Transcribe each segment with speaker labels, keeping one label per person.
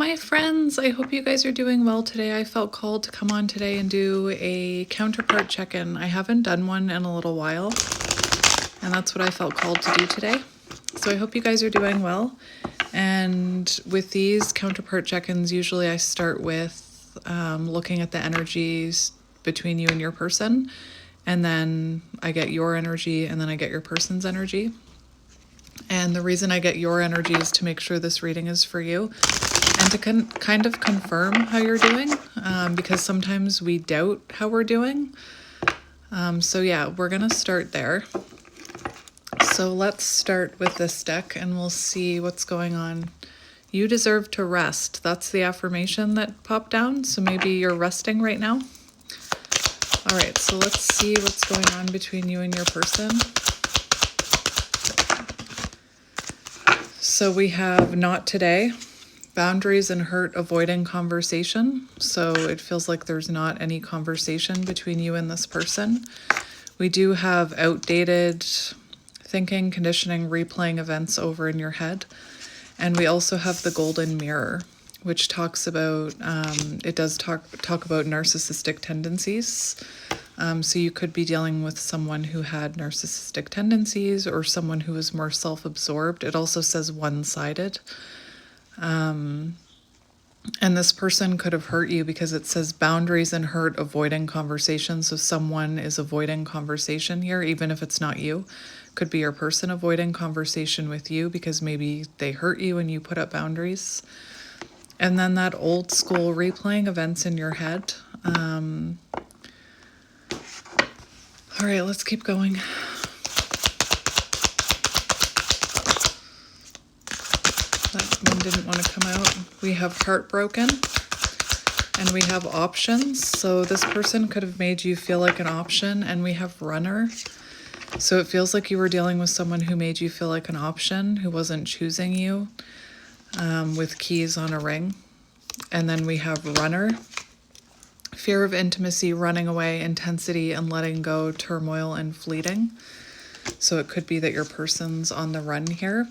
Speaker 1: My friends, I hope you guys are doing well today. I felt called to come on today and do a counterpart check-in. I haven't done one in a little while, and that's what I felt called to do today. So I hope you guys are doing well. And with these counterpart check-ins, usually I start with looking at the energies between you and your person, and then I get your energy, and then I get your person's energy. And the reason I get your energy is to make sure this reading is for you and to kind of confirm how you're doing, because sometimes we doubt how we're doing. So yeah, we're going to start there. So let's start with this deck and we'll see what's going on. You deserve to rest. That's the affirmation that popped down. So maybe you're resting right now. All right, so let's see what's going on between you and your person. So we have not today, boundaries and hurt, avoiding conversation. So it feels like there's not any conversation between you and this person. We do have outdated thinking, conditioning, replaying events over in your head. And we also have the golden mirror, which talks about, it does talk about narcissistic tendencies. So you could be dealing with someone who had narcissistic tendencies or someone who is more self-absorbed. It also says one-sided. And this person could have hurt you because it says boundaries and hurt, avoiding conversation. So someone is avoiding conversation here, even if it's not you. Could be your person avoiding conversation with you because maybe they hurt you and you put up boundaries. And then that old school replaying events in your head. All right, let's keep going. That one didn't want to come out. We have heartbroken and we have options. So this person could have made you feel like an option, and we have runner. So it feels like you were dealing with someone who made you feel like an option, who wasn't choosing you, with keys on a ring. And then we have runner. Fear of intimacy, running away, intensity and letting go, turmoil and fleeting. So it could be that your person's on the run here.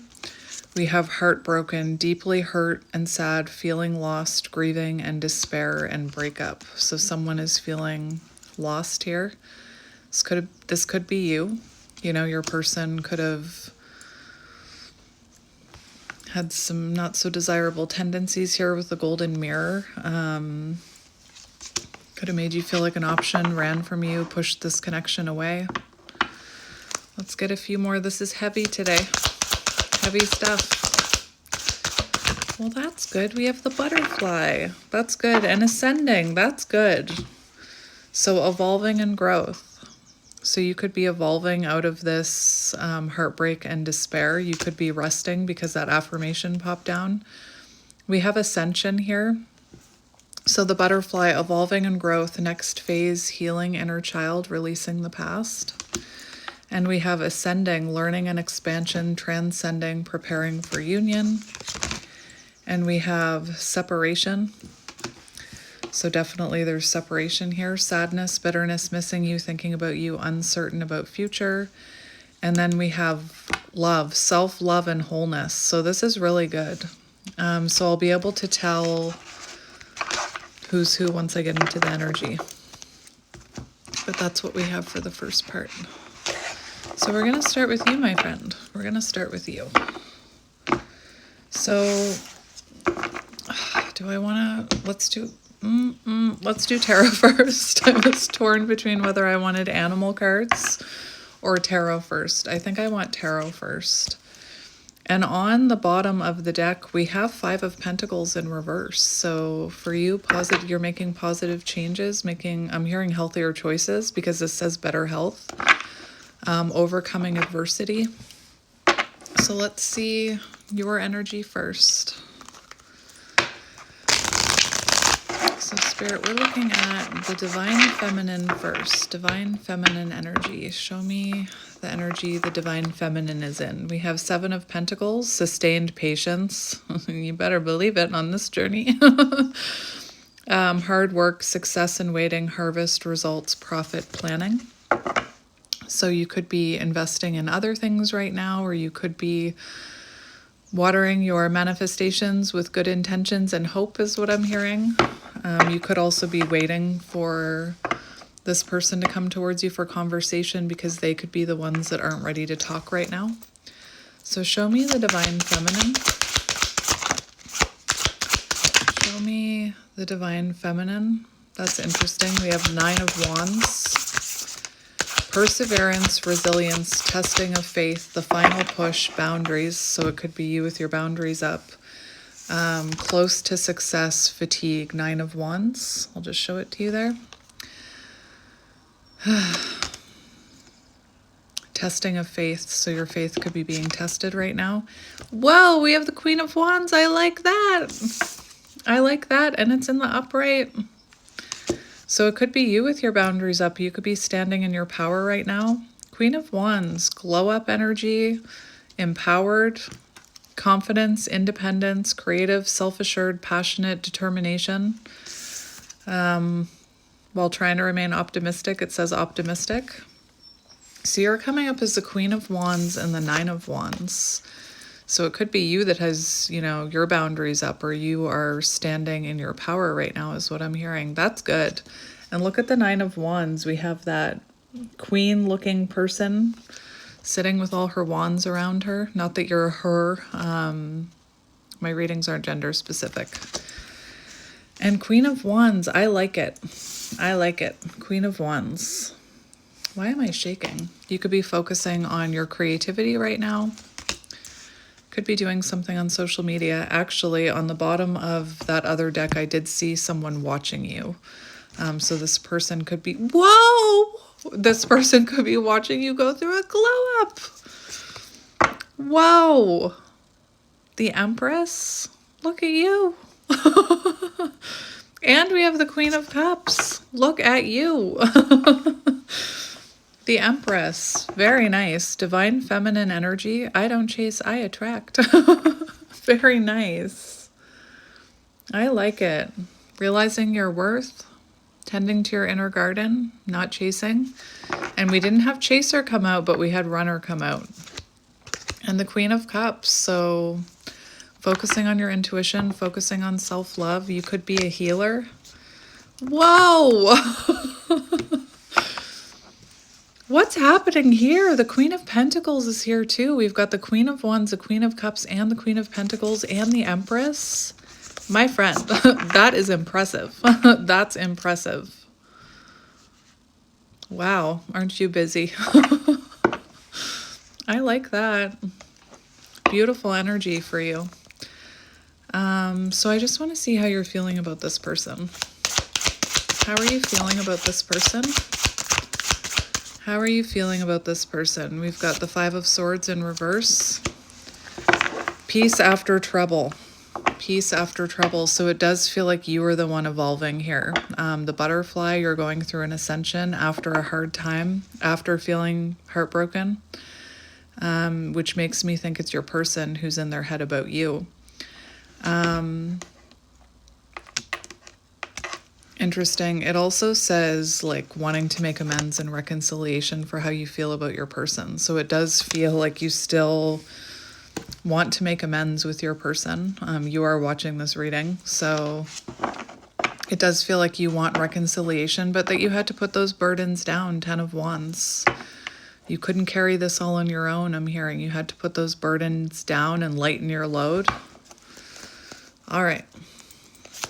Speaker 1: We have heartbroken, deeply hurt and sad, feeling lost, grieving and despair and breakup. So someone is feeling lost here. This could be you. You know, your person could have had some not so desirable tendencies here with the golden mirror. Could have made you feel like an option, ran from you, pushed this connection away. Let's get a few more. This is heavy today. Heavy stuff. Well, that's good. We have the butterfly. That's good. And ascending. That's good. So evolving and growth. So you could be evolving out of this heartbreak and despair. You could be resting because that affirmation popped down. We have ascension here. So the butterfly, evolving and growth, next phase, healing inner child, releasing the past. And we have ascending, learning and expansion, transcending, preparing for union. And we have separation. So definitely there's separation here. Sadness, bitterness, missing you, thinking about you, uncertain about future. And then we have love, self-love and wholeness. So this is really good. So I'll be able to tell who's who once I get into the energy. But that's what we have for the first part. So we're going to start with you, my friend. We're going to start with you. So do I want to, let's do tarot first. I was torn between whether I wanted animal cards or tarot first. I think I want tarot first. And on the bottom of the deck, we have 5 of Pentacles in reverse. So for you, you're making positive changes, I'm hearing healthier choices because this says better health, overcoming adversity. So let's see your energy first. So Spirit, we're looking at the divine feminine first. Divine feminine energy. Show me the energy the divine feminine is in. We have 7 of Pentacles, sustained patience. You better believe it on this journey. Hard work, success and waiting, harvest, results, profit, planning. So you could be investing in other things right now, or you could be Watering your manifestations with good intentions and hope is what I'm hearing. You could also be waiting for this person to come towards you for conversation because they could be the ones that aren't ready to talk right now. So show me the divine feminine. Show me the divine feminine. That's interesting. We have 9 of Wands. Perseverance, resilience, testing of faith, the final push, boundaries. So it could be you with your boundaries up. Close to success, fatigue, 9 of Wands. I'll just show it to you there. Testing of faith. So your faith could be being tested right now. Whoa, we have the Queen of Wands. I like that. I like that. And it's in the upright. So it could be you with your boundaries up. You could be standing in your power right now. Queen of Wands, glow up energy, empowered, confidence, independence, creative, self-assured, passionate, determination. While trying to remain optimistic, it says optimistic. So you're coming up as the Queen of Wands and the 9 of Wands. So it could be you that has, your boundaries up, or you are standing in your power right now is what I'm hearing. That's good. And look at the 9 of Wands. We have that queen-looking person sitting with all her wands around her. Not that you're her. My readings aren't gender specific. And Queen of Wands, I like it. I like it. Queen of Wands. Why am I shaking? You could be focusing on your creativity right now. Could be doing something on social media. Actually, on the bottom of that other deck, I did see someone watching you. So this person could be, whoa! This person could be watching you go through a glow up. Whoa! The Empress? Look at you. And we have the Queen of Cups. Look at you. The Empress, very nice. Divine feminine energy. I don't chase, I attract. Very nice. I like it. Realizing your worth, tending to your inner garden, not chasing. And we didn't have Chaser come out, but we had Runner come out. And the Queen of Cups. So focusing on your intuition, focusing on self-love. You could be a healer. Whoa! What's happening here? The Queen of Pentacles is here too. We've got the Queen of Wands, the Queen of Cups, and the Queen of Pentacles, and the Empress. My friend, that is impressive. That's impressive. Wow, aren't you busy? I like that. Beautiful energy for you. So I just want to see how you're feeling about this person. How are you feeling about this person? How are you feeling about this person? We've got the 5 of Swords in reverse. Peace after trouble. Peace after trouble. So it does feel like you are the one evolving here. The butterfly, you're going through an ascension after a hard time, after feeling heartbroken, which makes me think it's your person who's in their head about you. Interesting. It also says like wanting to make amends and reconciliation for how you feel about your person. So it does feel like you still want to make amends with your person. You are watching this reading. So it does feel like you want reconciliation, but that you had to put those burdens down. 10 of Wands. You couldn't carry this all on your own, I'm hearing. You had to put those burdens down and lighten your load. All right.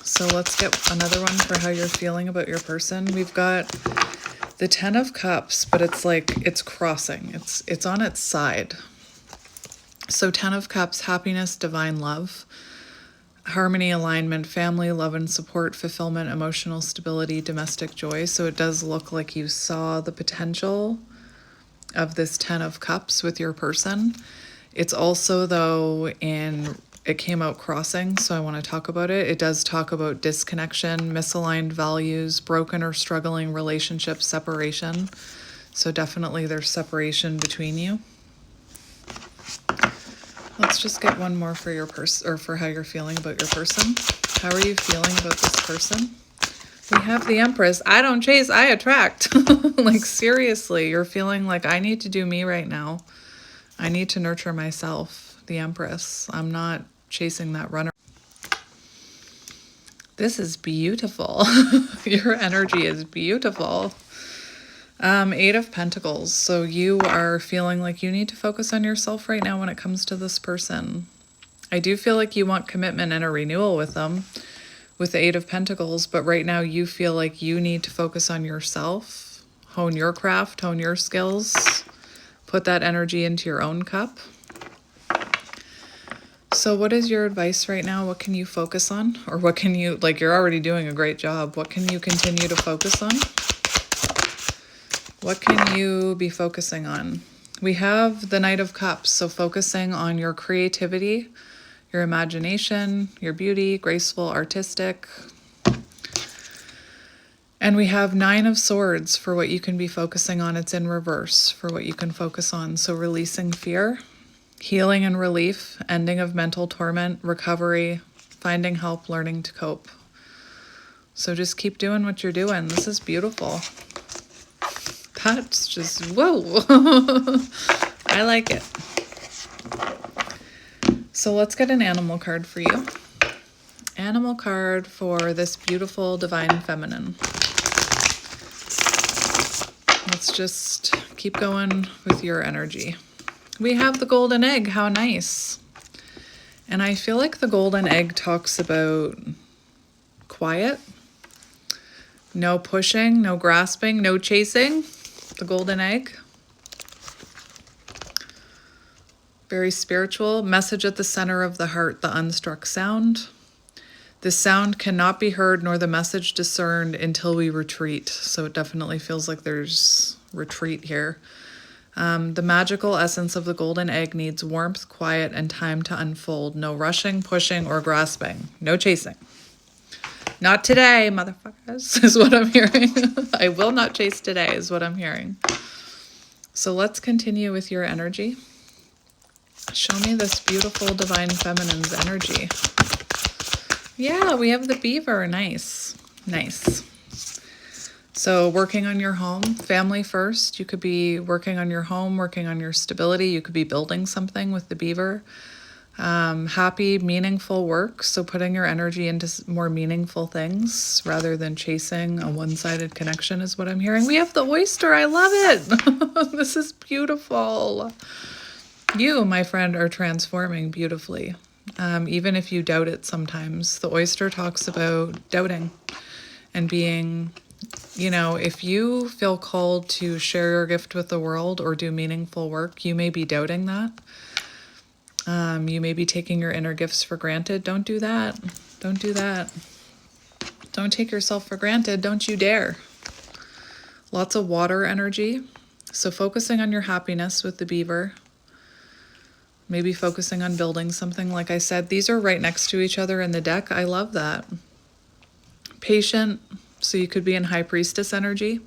Speaker 1: So let's get another one for how you're feeling about your person. We've got the 10 of Cups, but it's like it's crossing. It's on its side. So 10 of Cups, happiness, divine love, harmony, alignment, family, love and support, fulfillment, emotional stability, domestic joy. So it does look like you saw the potential of this 10 of Cups with your person. It's also, though, it came out crossing, so I want to talk about it. It does talk about disconnection, misaligned values, broken or struggling relationships, separation. So definitely there's separation between you. Let's just get one more for your person, or for how you're feeling about your person. How are you feeling about this person? We have the Empress. I don't chase, I attract. Like seriously, you're feeling like I need to do me right now. I need to nurture myself. the Empress. I'm not chasing that runner. This is beautiful. Your energy is beautiful. Eight of Pentacles. So you are feeling like you need to focus on yourself right now when it comes to this person. I do feel like you want commitment and a renewal with them, with the Eight of Pentacles, but right now you feel like you need to focus on yourself, hone your craft, hone your skills, put that energy into your own cup. So what is your advice right now? What can you focus on? Or what can you, like, you're already doing a great job. What can you continue to focus on? What can you be focusing on? We have the Knight of Cups, so focusing on your creativity, your imagination, your beauty, graceful, artistic. And we have Nine of Swords for what you can be focusing on. It's in reverse for what you can focus on. So releasing fear, healing and relief, ending of mental torment, recovery, finding help, learning to cope. So just keep doing what you're doing. This is beautiful. That's just, whoa. I like it. So let's get an animal card for you. Animal card for this beautiful divine feminine. Let's just keep going with your energy. We have the golden egg. How nice. And I feel like the golden egg talks about quiet, no pushing, no grasping, no chasing. The golden egg. Very spiritual. Message at the center of the heart, the unstruck sound. The sound cannot be heard nor the message discerned until we retreat. So it definitely feels like there's retreat here. The magical essence of the golden egg needs warmth, quiet, and time to unfold. No rushing, pushing, or grasping. No chasing. Not today, motherfuckers, is what I'm hearing. I will not chase today, is what I'm hearing. So let's continue with your energy. Show me this beautiful divine feminine's energy. Yeah, we have the beaver. Nice. Nice. So working on your home, family first. You could be working on your home, working on your stability. You could be building something with the beaver. Happy, meaningful work. So putting your energy into more meaningful things rather than chasing a one-sided connection is what I'm hearing. We have the oyster. I love it. This is beautiful. You, my friend, are transforming beautifully. Even if you doubt it sometimes. The oyster talks about doubting and being, you know, if you feel called to share your gift with the world or do meaningful work, you may be doubting that. You may be taking your inner gifts for granted. Don't do that. Don't do that. Don't take yourself for granted. Don't you dare. Lots of water energy. So focusing on your happiness with the beaver. Maybe focusing on building something. Like I said, these are right next to each other in the deck. I love that. Patient. So you could be in High Priestess energy.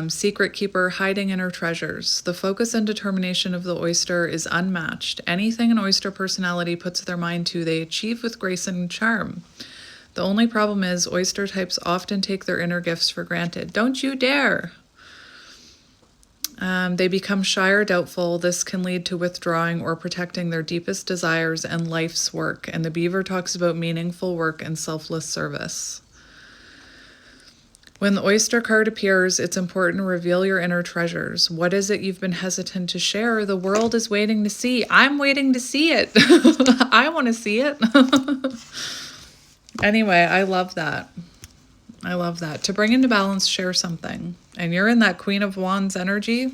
Speaker 1: Secret keeper, hiding inner treasures. The focus and determination of the oyster is unmatched. Anything an oyster personality puts their mind to, they achieve with grace and charm. The only problem is oyster types often take their inner gifts for granted. Don't you dare. They become shy or doubtful. This can lead to withdrawing or protecting their deepest desires and life's work. And the beaver talks about meaningful work and selfless service. When the oyster card appears, it's important to reveal your inner treasures. What is it you've been hesitant to share? The world is waiting to see. I'm waiting to see it. I want to see it. Anyway, I love that. I love that. To bring into balance, share something. And you're in that Queen of Wands energy,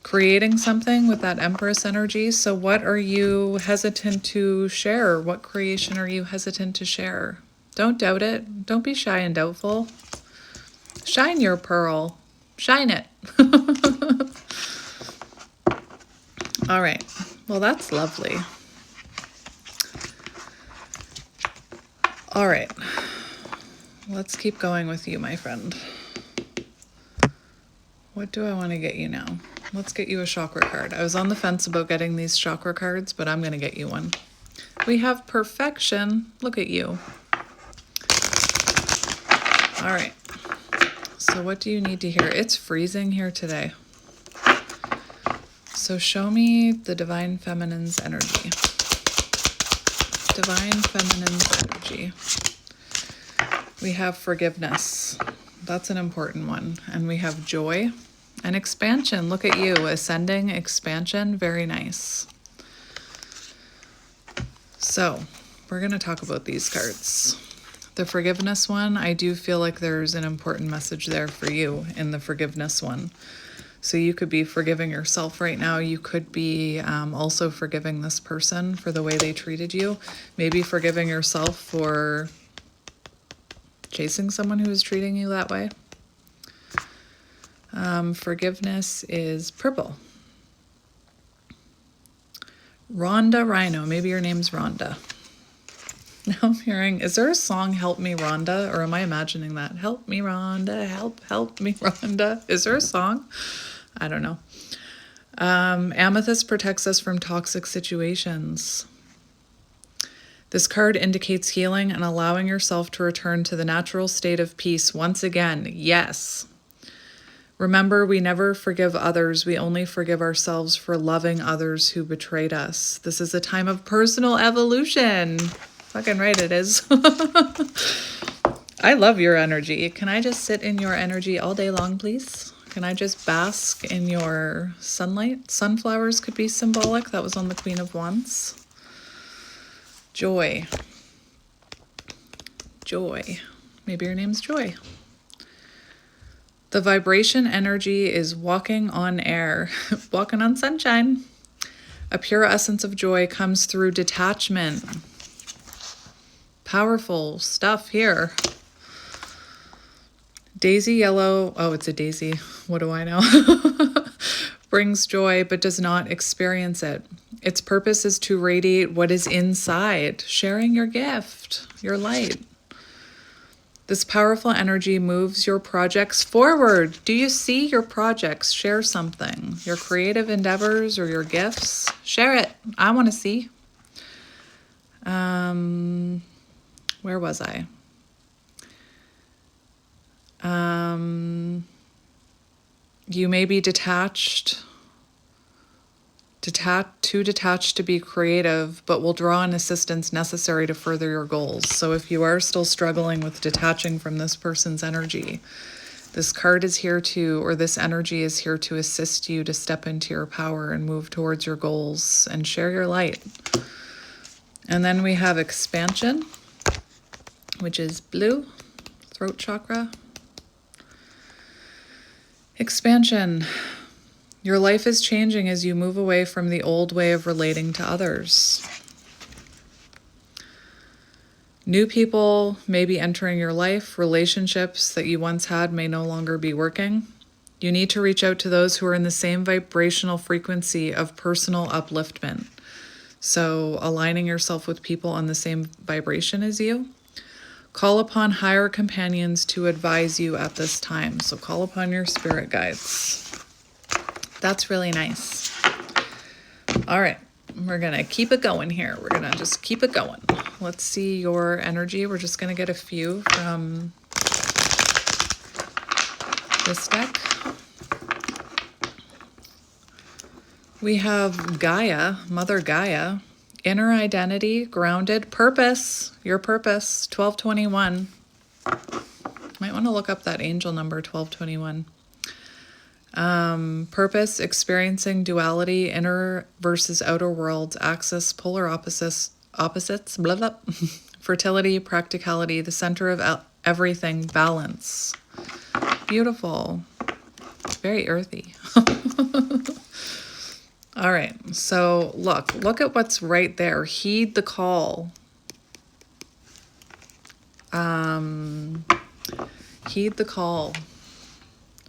Speaker 1: creating something with that Empress energy. So what are you hesitant to share? What creation are you hesitant to share? Don't doubt it. Don't be shy and doubtful. Shine your pearl. Shine it. All right. Well, that's lovely. All right. Let's keep going with you, my friend. What do I want to get you now? Let's get you a chakra card. I was on the fence about getting these chakra cards, but I'm going to get you one. We have perfection. Look at you. All right. So what do you need to hear? It's freezing here today. So show me the Divine Feminine's energy. Divine Feminine's energy. We have forgiveness. That's an important one. And we have joy and expansion. Look at you, ascending, expansion, very nice. So we're going to talk about these cards. The forgiveness one, I do feel like there's an important message there for you in the forgiveness one. So you could be forgiving yourself right now. You could be also forgiving this person for the way they treated you. Maybe forgiving yourself for chasing someone who is treating you that way. Forgiveness is purple. Rhonda Rhino. Maybe your name's Rhonda. Now I'm hearing, is there a song, Help Me Rhonda? Or am I imagining that? Help me Rhonda, help me Rhonda. Is there a song? I don't know. Amethyst protects us from toxic situations. This card indicates healing and allowing yourself to return to the natural state of peace once again. Yes. Remember, we never forgive others. We only forgive ourselves for loving others who betrayed us. This is a time of personal evolution. Fucking right it is. I love your energy. Can I just sit in your energy all day long, please? Can I just bask in your sunlight? Sunflowers could be symbolic. That was on the Queen of Wands. Joy. Joy. Maybe your name's Joy. The vibration energy is walking on air, walking on sunshine. A pure essence of joy comes through detachment. Powerful stuff here. Daisy yellow, oh, it's a daisy. What do I know? Brings joy, but does not experience it. Its purpose is to radiate what is inside, sharing your gift, your light. This powerful energy moves your projects forward. Do you see your projects? Share something. Your creative endeavors or your gifts. Share it. I want to see. Where was I? You may be too detached to be creative, but will draw on assistance necessary to further your goals. So if you are still struggling with detaching from this person's energy, this card is here to, or this energy is here to assist you to step into your power and move towards your goals and share your light. And then we have expansion, which is blue, throat chakra. Expansion. Your life is changing as you move away from the old way of relating to others. New people may be entering your life. Relationships that you once had may no longer be working. You need to reach out to those who are in the same vibrational frequency of personal upliftment. So aligning yourself with people on the same vibration as you. Call upon higher companions to advise you at this time. So call upon your spirit guides. That's really nice. All right, we're going to keep it going here. We're going to just keep it going. Let's see your energy. We're just going to get a few from this deck. We have Gaia, Mother Gaia. Inner identity, grounded, purpose, your purpose, 1221. Might want to look up that angel number, 1221. Purpose, experiencing duality, inner versus outer worlds, axis, polar opposites, blah, blah. Fertility, practicality, the center of everything, balance. Beautiful. Very earthy. All right, so look at what's right there. Heed the call. Heed the call.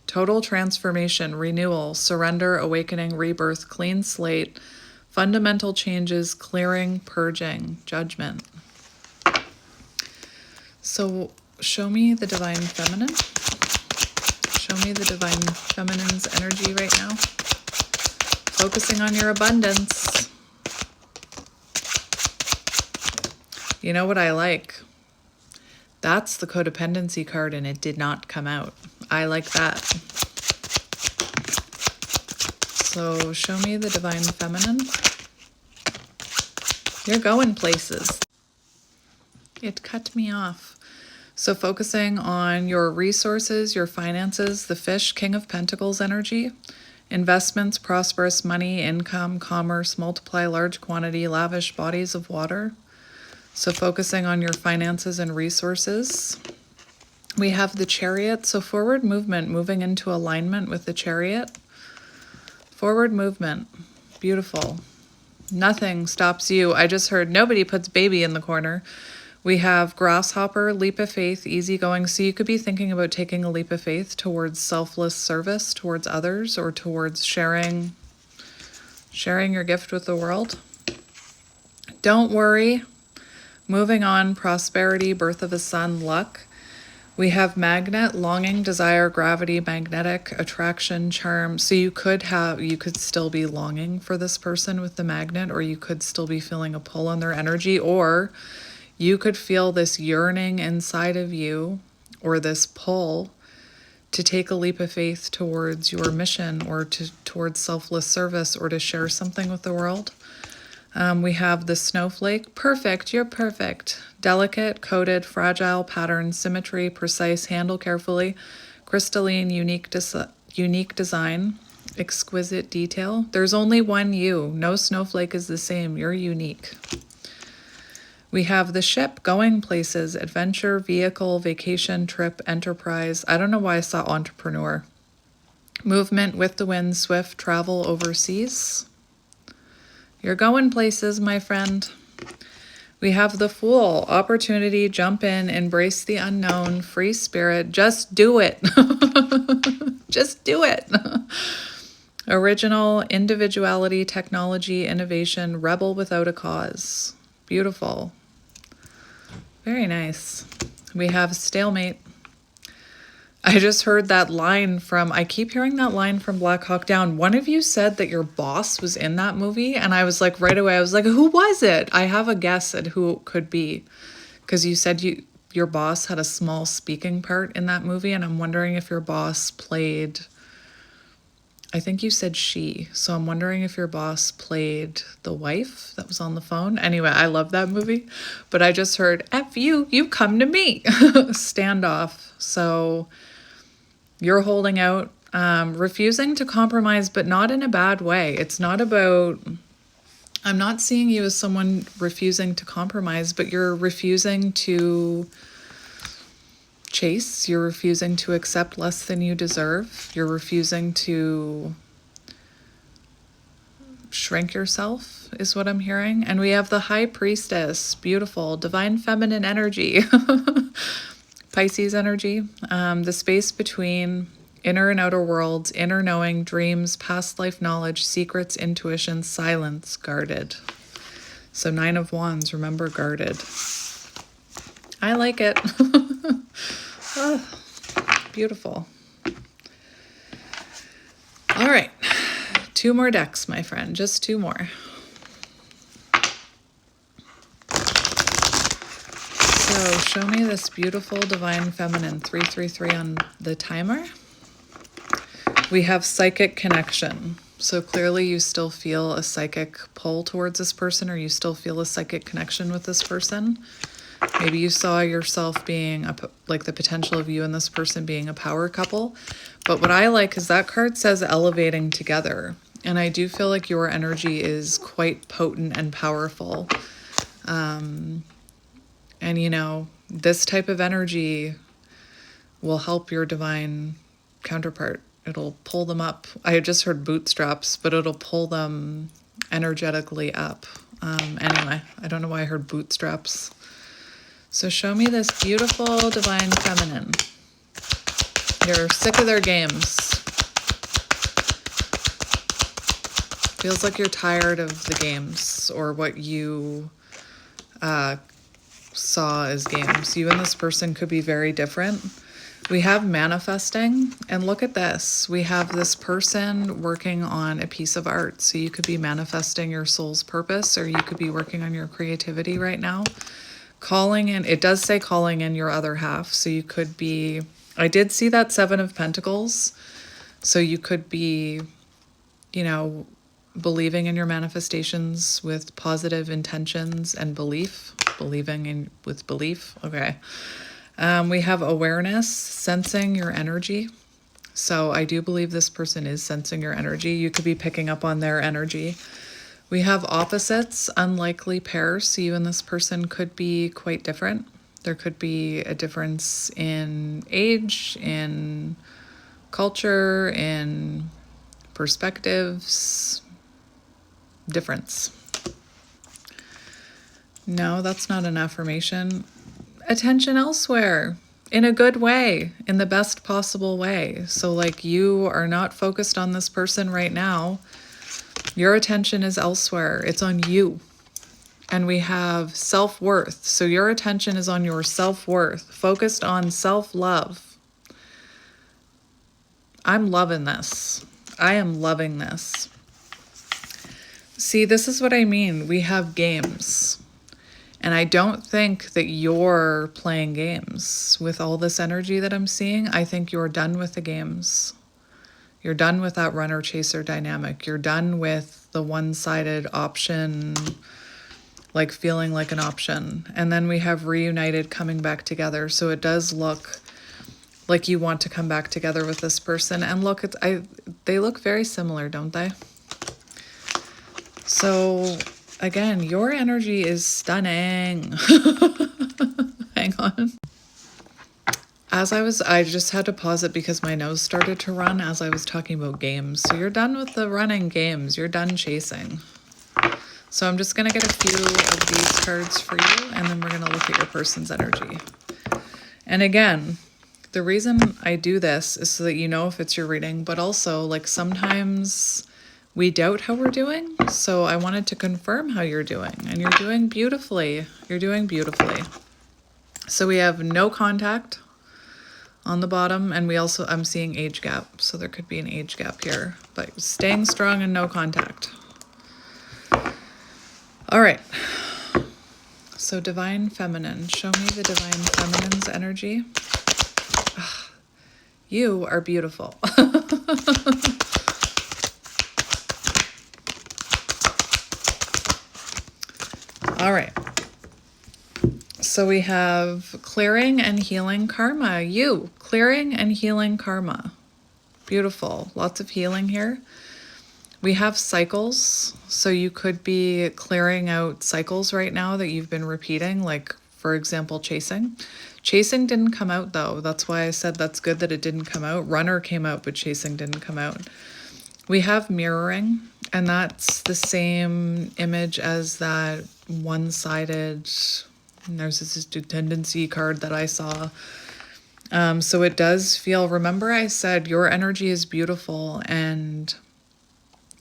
Speaker 1: Total transformation, renewal, surrender, awakening, rebirth, clean slate, fundamental changes, clearing, purging, judgment. So show me the Divine Feminine. Show me the Divine Feminine's energy right now. Focusing on your abundance. You know what I like? That's the codependency card and it did not come out. I like that. So show me the divine feminine. You're going places. It cut me off. So focusing on your resources, your finances, the fish, King of Pentacles energy, investments, prosperous money, income, commerce, multiply large quantity, lavish bodies of water. So focusing on your finances and resources. We have the Chariot, so forward movement, moving into alignment with the Chariot. Forward movement, beautiful. Nothing stops you. I just heard nobody puts baby in the corner. We have grasshopper, leap of faith, easygoing. So you could be thinking about taking a leap of faith towards selfless service, towards others, or towards sharing your gift with the world. Don't worry. Moving on, prosperity, birth of a son, luck. We have magnet, longing, desire, gravity, magnetic, attraction, charm. So you could still be longing for this person with the magnet, or you could still be feeling a pull on their energy, or you could feel this yearning inside of you, or this pull to take a leap of faith towards your mission, or towards selfless service, or to share something with the world. We have the snowflake, perfect, you're perfect. Delicate, coated, fragile, pattern, symmetry, precise, handle carefully, crystalline, unique design, exquisite detail. There's only one you. No snowflake is the same. You're unique. We have the ship, going places, adventure, vehicle, vacation, trip, enterprise. I don't know why I saw entrepreneur. Movement with the wind, swift, travel overseas. You're going places, my friend. We have the Fool, opportunity, jump in, embrace the unknown, free spirit, just do it. Just do it. Original, individuality, technology, innovation, rebel without a cause. Beautiful. Very nice. We have stalemate. I just heard that line I keep hearing that line from Black Hawk Down. One of you said that your boss was in that movie, and I was like, right away, I was like, who was it? I have a guess at who it could be, because you said your boss had a small speaking part in that movie, and I'm wondering if your boss played, I think you said she, so I'm wondering if your boss played the wife that was on the phone. Anyway, I love that movie, but I just heard, F you come to me. Standoff. So you're holding out, refusing to compromise, but not in a bad way. It's not about, I'm not seeing you as someone refusing to compromise, but you're refusing to chase. You're refusing to accept less than you deserve. You're refusing to shrink yourself, is what I'm hearing. And we have the High Priestess, beautiful, divine feminine energy. Pisces energy, the space between inner and outer worlds, inner knowing, dreams, past life knowledge, secrets, intuition, silence, guarded. So 9 of Wands, remember, guarded. I like it. Oh, beautiful. All right, 2 more decks, my friend, just 2 more. So show me this beautiful divine feminine, 333 on the timer. We have psychic connection. So clearly you still feel a psychic pull towards this person, or you still feel a psychic connection with this person. Maybe you saw yourself being like the potential of you and this person being a power couple. But what I like is that card says elevating together. And I do feel like your energy is quite potent and powerful. And, you know, this type of energy will help your divine counterpart. It'll pull them up. I just heard bootstraps, but it'll pull them energetically up. Anyway, I don't know why I heard bootstraps. So show me this beautiful divine feminine. You're sick of their games. Feels like you're tired of the games, or what you saw as games. You and this person could be very different. We have manifesting, and look at this. We have this person working on a piece of art. So you could be manifesting your soul's purpose, or you could be working on your creativity right now. Calling in, it does say calling in your other half. So you could be, I did see that 7 of Pentacles. So you could be believing in your manifestations with positive intentions and belief. Believing in with belief. Okay. We have awareness, sensing your energy. So I do believe this person is sensing your energy. You could be picking up on their energy. We have opposites, unlikely pairs. So you and this person could be quite different. There could be a difference in age, in culture, in perspectives. Difference. No, that's not an affirmation. Attention elsewhere in a good way, in the best possible way. So like you are not focused on this person right now. Your attention is elsewhere. It's on you. And we have self-worth. So your attention is on your self-worth, focused on self-love. I'm loving this. I am loving this. See, this is what I mean. We have games. And I don't think that you're playing games with all this energy that I'm seeing. I think you're done with the games. You're done with that runner-chaser dynamic. You're done with the one-sided option, like feeling like an option. And then we have reunited, coming back together. So it does look like you want to come back together with this person. And look, they look very similar, don't they? So again, your energy is stunning. Hang on. I just had to pause it because my nose started to run as I was talking about games. So you're done with the running games. You're done chasing. So I'm just going to get a few of these cards for you, and then we're going to look at your person's energy. And again, the reason I do this is so that you know if it's your reading, but also like sometimes we doubt how we're doing. So I wanted to confirm how you're doing, and you're doing beautifully. You're doing beautifully. So we have no contact on the bottom, and I'm seeing age gap. So there could be an age gap here, but staying strong and no contact. All right. So divine feminine, show me the divine feminine's energy. Ugh, you are beautiful. All right. So we have clearing and healing karma. You, clearing and healing karma. Beautiful. Lots of healing here. We have cycles. So you could be clearing out cycles right now that you've been repeating, like, for example, chasing. Chasing didn't come out, though. That's why I said that's good that it didn't come out. Runner came out, but chasing didn't come out. We have mirroring, and that's the same image as that one-sided narcissistic tendency card that I saw. So it does feel, remember I said your energy is beautiful, and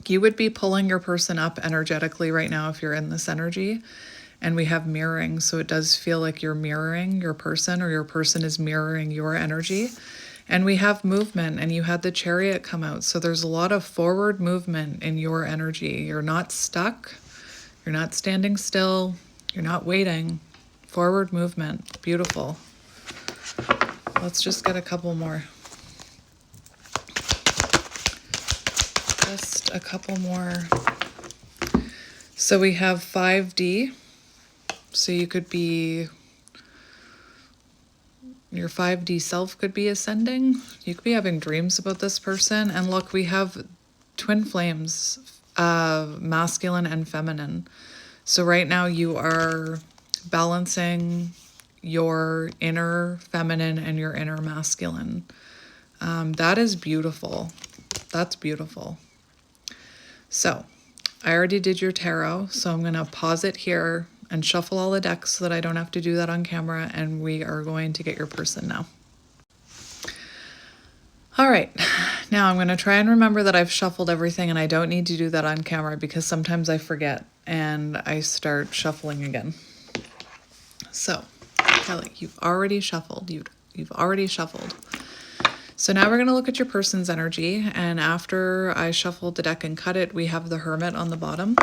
Speaker 1: you would be pulling your person up energetically right now if you're in this energy. And we have mirroring, so it does feel like you're mirroring your person, or your person is mirroring your energy. And we have movement, and you had the Chariot come out. So there's a lot of forward movement in your energy. You're not stuck. You're not standing still. You're not waiting. Forward movement. Beautiful. Let's just get a couple more. Just a couple more. So we have 5D. So you could be, your 5D self could be ascending. You could be having dreams about this person. And look, we have twin flames, masculine and feminine. So right now you are balancing your inner feminine and your inner masculine. That is beautiful. That's beautiful. So I already did your tarot, so I'm going to pause it here and shuffle all the decks so that I don't have to do that on camera, and we are going to get your person now. All right, now I'm going to try and remember that I've shuffled everything, and I don't need to do that on camera because sometimes I forget and I start shuffling again. So, Kelly, you've already shuffled. You've already shuffled. So now we're going to look at your person's energy, and after I shuffled the deck and cut it, we have the Hermit on the bottom.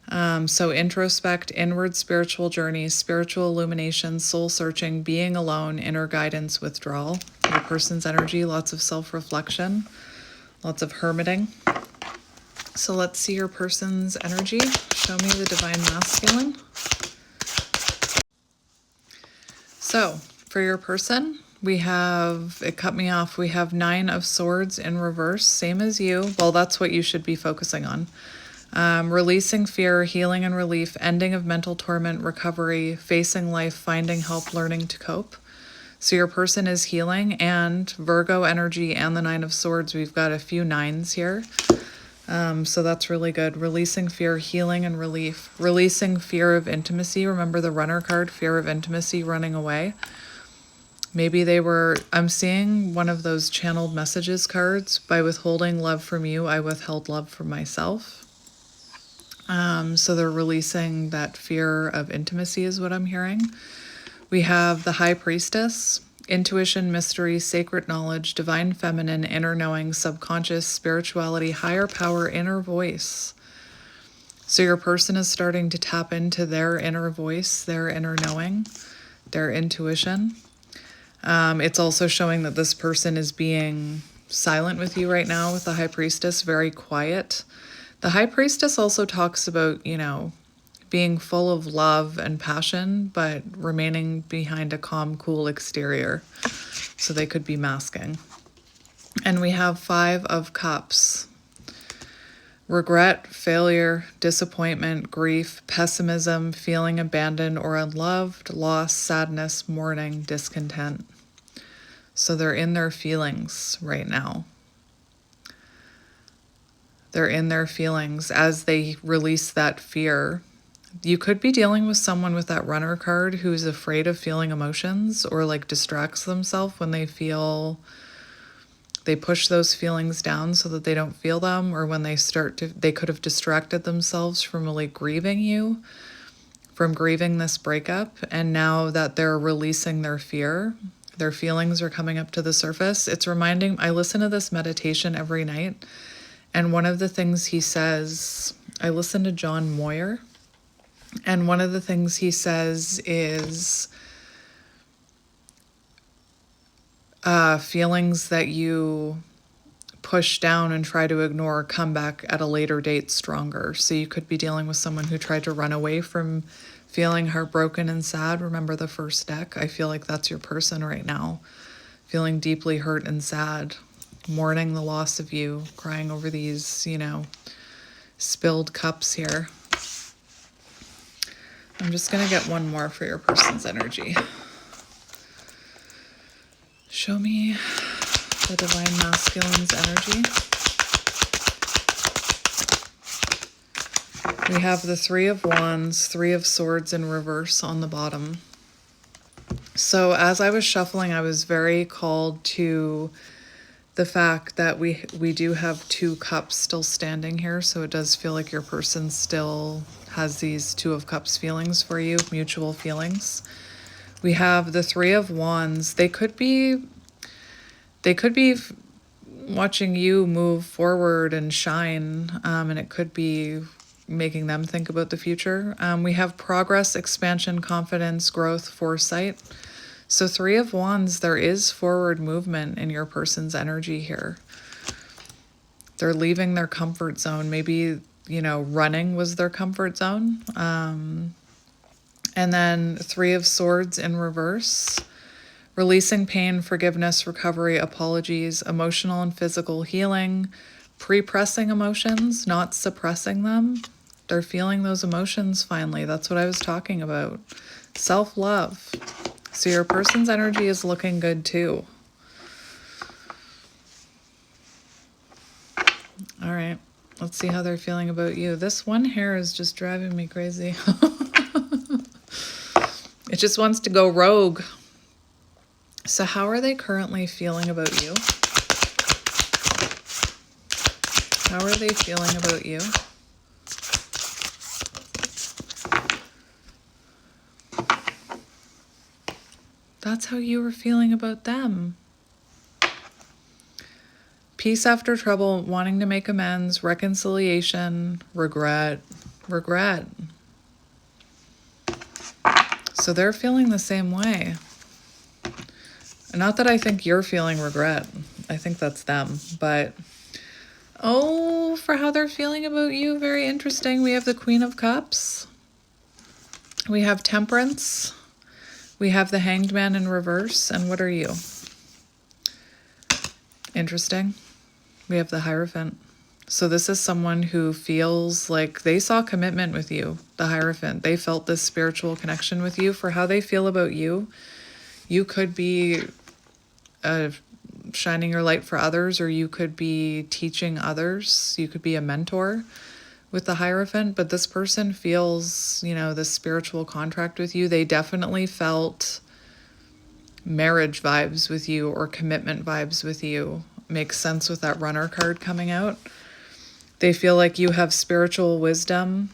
Speaker 1: So introspect, inward spiritual journey, spiritual illumination, soul searching, being alone, inner guidance, withdrawal. Your person's energy, lots of self-reflection, lots of hermiting. So let's see your person's energy. Show me the divine masculine. So for your person, we have, it cut me off, we have 9 of Swords in reverse, same as you. Well, that's what you should be focusing on. Releasing fear, healing and relief, ending of mental torment, recovery, facing life, finding help, learning to cope. So your person is healing, and Virgo energy and the 9 of Swords, we've got a few 9s here. So that's really good. Releasing fear, healing and relief. Releasing fear of intimacy. Remember the Runner card, fear of intimacy, running away. Maybe they were, I'm seeing one of those channeled messages cards. By withholding love from you, I withheld love from myself. So they're releasing that fear of intimacy is what I'm hearing. We have the High Priestess, intuition, mystery, sacred knowledge, divine feminine, inner knowing, subconscious, spirituality, higher power, inner voice. So your person is starting to tap into their inner voice, their inner knowing, their intuition. It's also showing that this person is being silent with you right now with the High Priestess, very quiet. The High Priestess also talks about, you know, being full of love and passion, but remaining behind a calm, cool exterior. So they could be masking. And we have 5 of Cups. Regret, failure, disappointment, grief, pessimism, feeling abandoned or unloved, loss, sadness, mourning, discontent. So they're in their feelings right now. They're in their feelings as they release that fear. You could be dealing with someone with that Runner card who's afraid of feeling emotions, or like distracts themselves when they feel, they push those feelings down so that they don't feel them, or when they start to, they could have distracted themselves from really grieving you, from grieving this breakup. And now that they're releasing their fear, their feelings are coming up to the surface. It's reminding, I listen to this meditation every night, and one of the things he says, I listen to John Moyer, and one of the things he says is feelings that you push down and try to ignore come back at a later date stronger. So you could be dealing with someone who tried to run away from feeling heartbroken and sad. Remember the first deck? I feel like that's your person right now, feeling deeply hurt and sad, mourning the loss of you, crying over these, you know, spilled cups here. I'm just going to get one more for your person's energy. Show me the divine masculine's energy. We have the 3 of Wands, 3 of Swords in reverse on the bottom. So as I was shuffling, I was very called to the fact that we do have 2 cups still standing here. So it does feel like your person still has these 2 of Cups feelings for you, mutual feelings. We have the 3 of Wands. They could be watching you move forward and shine, and it could be making them think about the future. We have progress, expansion, confidence, growth, foresight. So 3 of Wands, there is forward movement in your person's energy here. They're leaving their comfort zone. Maybe, you know, running was their comfort zone. And then 3 of Swords in reverse. Releasing pain, forgiveness, recovery, apologies, emotional and physical healing, pre-pressing emotions, not suppressing them. They're feeling those emotions finally. That's what I was talking about. Self-love. So your person's energy is looking good too. All right, let's see how they're feeling about you. This one hair is just driving me crazy. It just wants to go rogue. So how are they currently feeling about you? How are they feeling about you? That's how you were feeling about them. Peace after trouble, wanting to make amends, reconciliation, regret. So they're feeling the same way. Not that I think you're feeling regret. I think that's them. But Oh, for how they're feeling about you, very interesting. We have the Queen of Cups. We have Temperance. We have the Hanged Man in reverse. And what are you? Interesting. We have the Hierophant. So this is someone who feels like they saw commitment with you, the Hierophant. They felt this spiritual connection with you. For how they feel about you, you could be shining your light for others, or you could be teaching others. You could be a mentor with the Hierophant, but this person feels, this spiritual contract with you. They definitely felt marriage vibes with you or commitment vibes with you. Makes sense with that Runner card coming out. They feel like you have spiritual wisdom,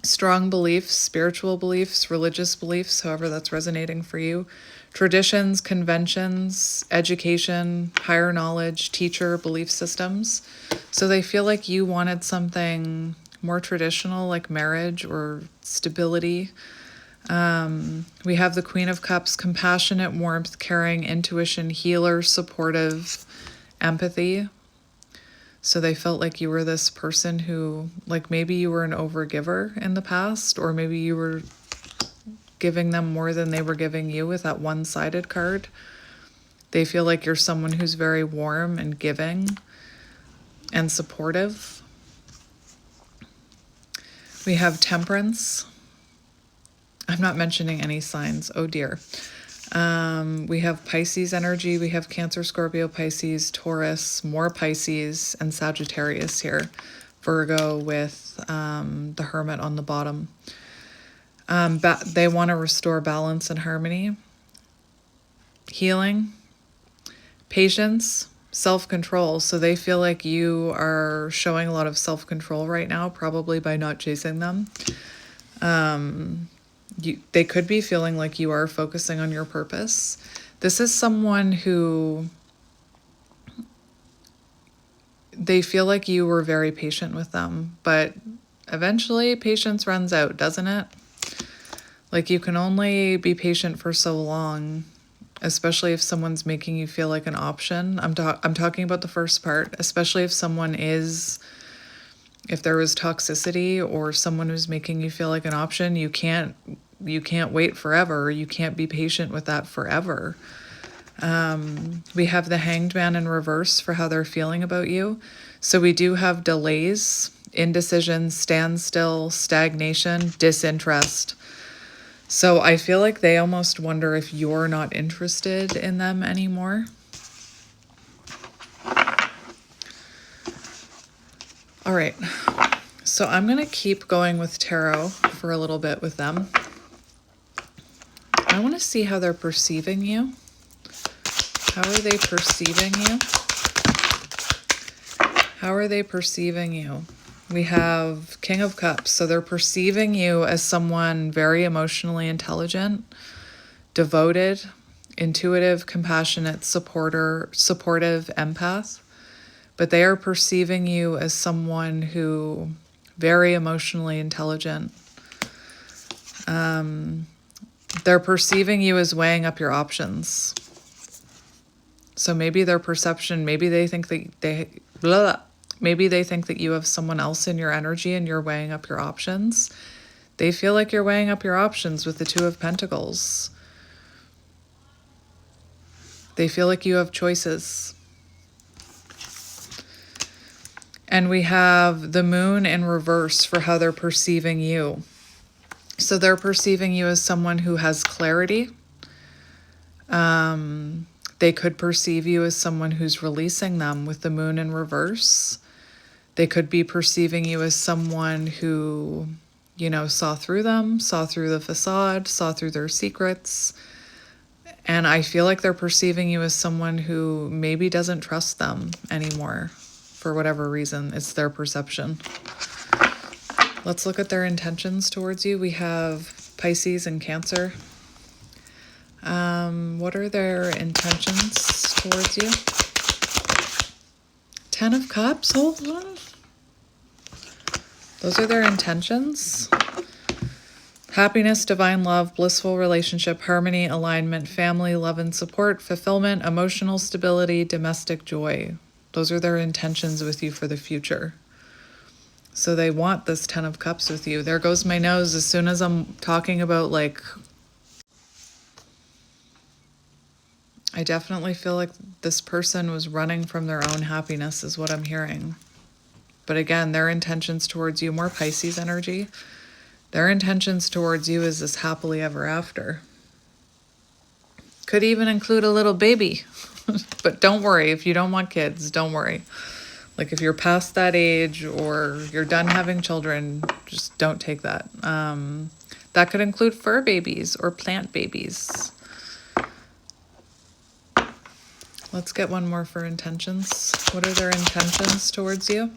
Speaker 1: strong beliefs, spiritual beliefs, religious beliefs, however that's resonating for you. Traditions, conventions, education, higher knowledge, teacher, belief systems. So they feel like you wanted something more traditional, like marriage or stability. We have the Queen of Cups, compassionate, warmth, caring, intuition, healer, supportive, empathy. So they felt like you were this person who, like maybe you were an overgiver in the past, or maybe you were giving them more than they were giving you with that one-sided card. They feel like you're someone who's very warm and giving and supportive. We have Temperance. I'm not mentioning any signs. Oh dear. We have Pisces energy. We have Cancer, Scorpio, Pisces, Taurus, more Pisces, and Sagittarius here. Virgo with the Hermit on the bottom. They want to restore balance and harmony, healing, patience, self-control. So they feel like you are showing a lot of self-control right now, probably by not chasing them. They could be feeling like you are focusing on your purpose. This is someone who they feel like you were very patient with them, but eventually patience runs out, doesn't it? Like you can only be patient for so long, especially if someone's making you feel like an option. I'm talking about the first part, especially if if there was toxicity or someone who's making you feel like an option, you can't wait forever. You can't be patient with that forever. We have the Hanged Man in reverse for how they're feeling about you. So we do have delays, indecision, standstill, stagnation, disinterest. So I feel like they almost wonder if you're not interested in them anymore. All right. So I'm going to keep going with tarot for a little bit with them. I want to see how they're perceiving you. How are they perceiving you? How are they perceiving you? We have King of Cups. So they're perceiving you as someone very emotionally intelligent, devoted, intuitive, compassionate, supportive, empath. But they are perceiving you as someone who very emotionally intelligent. They're perceiving you as weighing up your options. So maybe their perception, maybe they think that maybe they think that you have someone else in your energy and you're weighing up your options. They feel like you're weighing up your options with the Two of Pentacles. They feel like you have choices. And we have the Moon in reverse for how they're perceiving you. So they're perceiving you as someone who has clarity. They could perceive you as someone who's releasing them with the Moon in reverse. They could be perceiving you as someone who, saw through them, saw through the facade, saw through their secrets. And I feel like they're perceiving you as someone who maybe doesn't trust them anymore for whatever reason. It's their perception. Let's look at their intentions towards you. We have Pisces and Cancer. What are their intentions towards you? Ten of Cups. Hold on. Those are their intentions. Happiness, divine love, blissful relationship, harmony, alignment, family, love and support, fulfillment, emotional stability, domestic joy. Those are their intentions with you for the future. So they want this 10 of Cups with you. There goes my nose. As soon as I'm talking about, like, I definitely feel like this person was running from their own happiness is what I'm hearing. But again, their intentions towards you, more Pisces energy, their intentions towards you is this happily ever after. Could even include a little baby. But don't worry, if you don't want kids, don't worry. Like if you're past that age or you're done having children, just don't take that. That could include fur babies or plant babies. Let's get one more for intentions. What are their intentions towards you?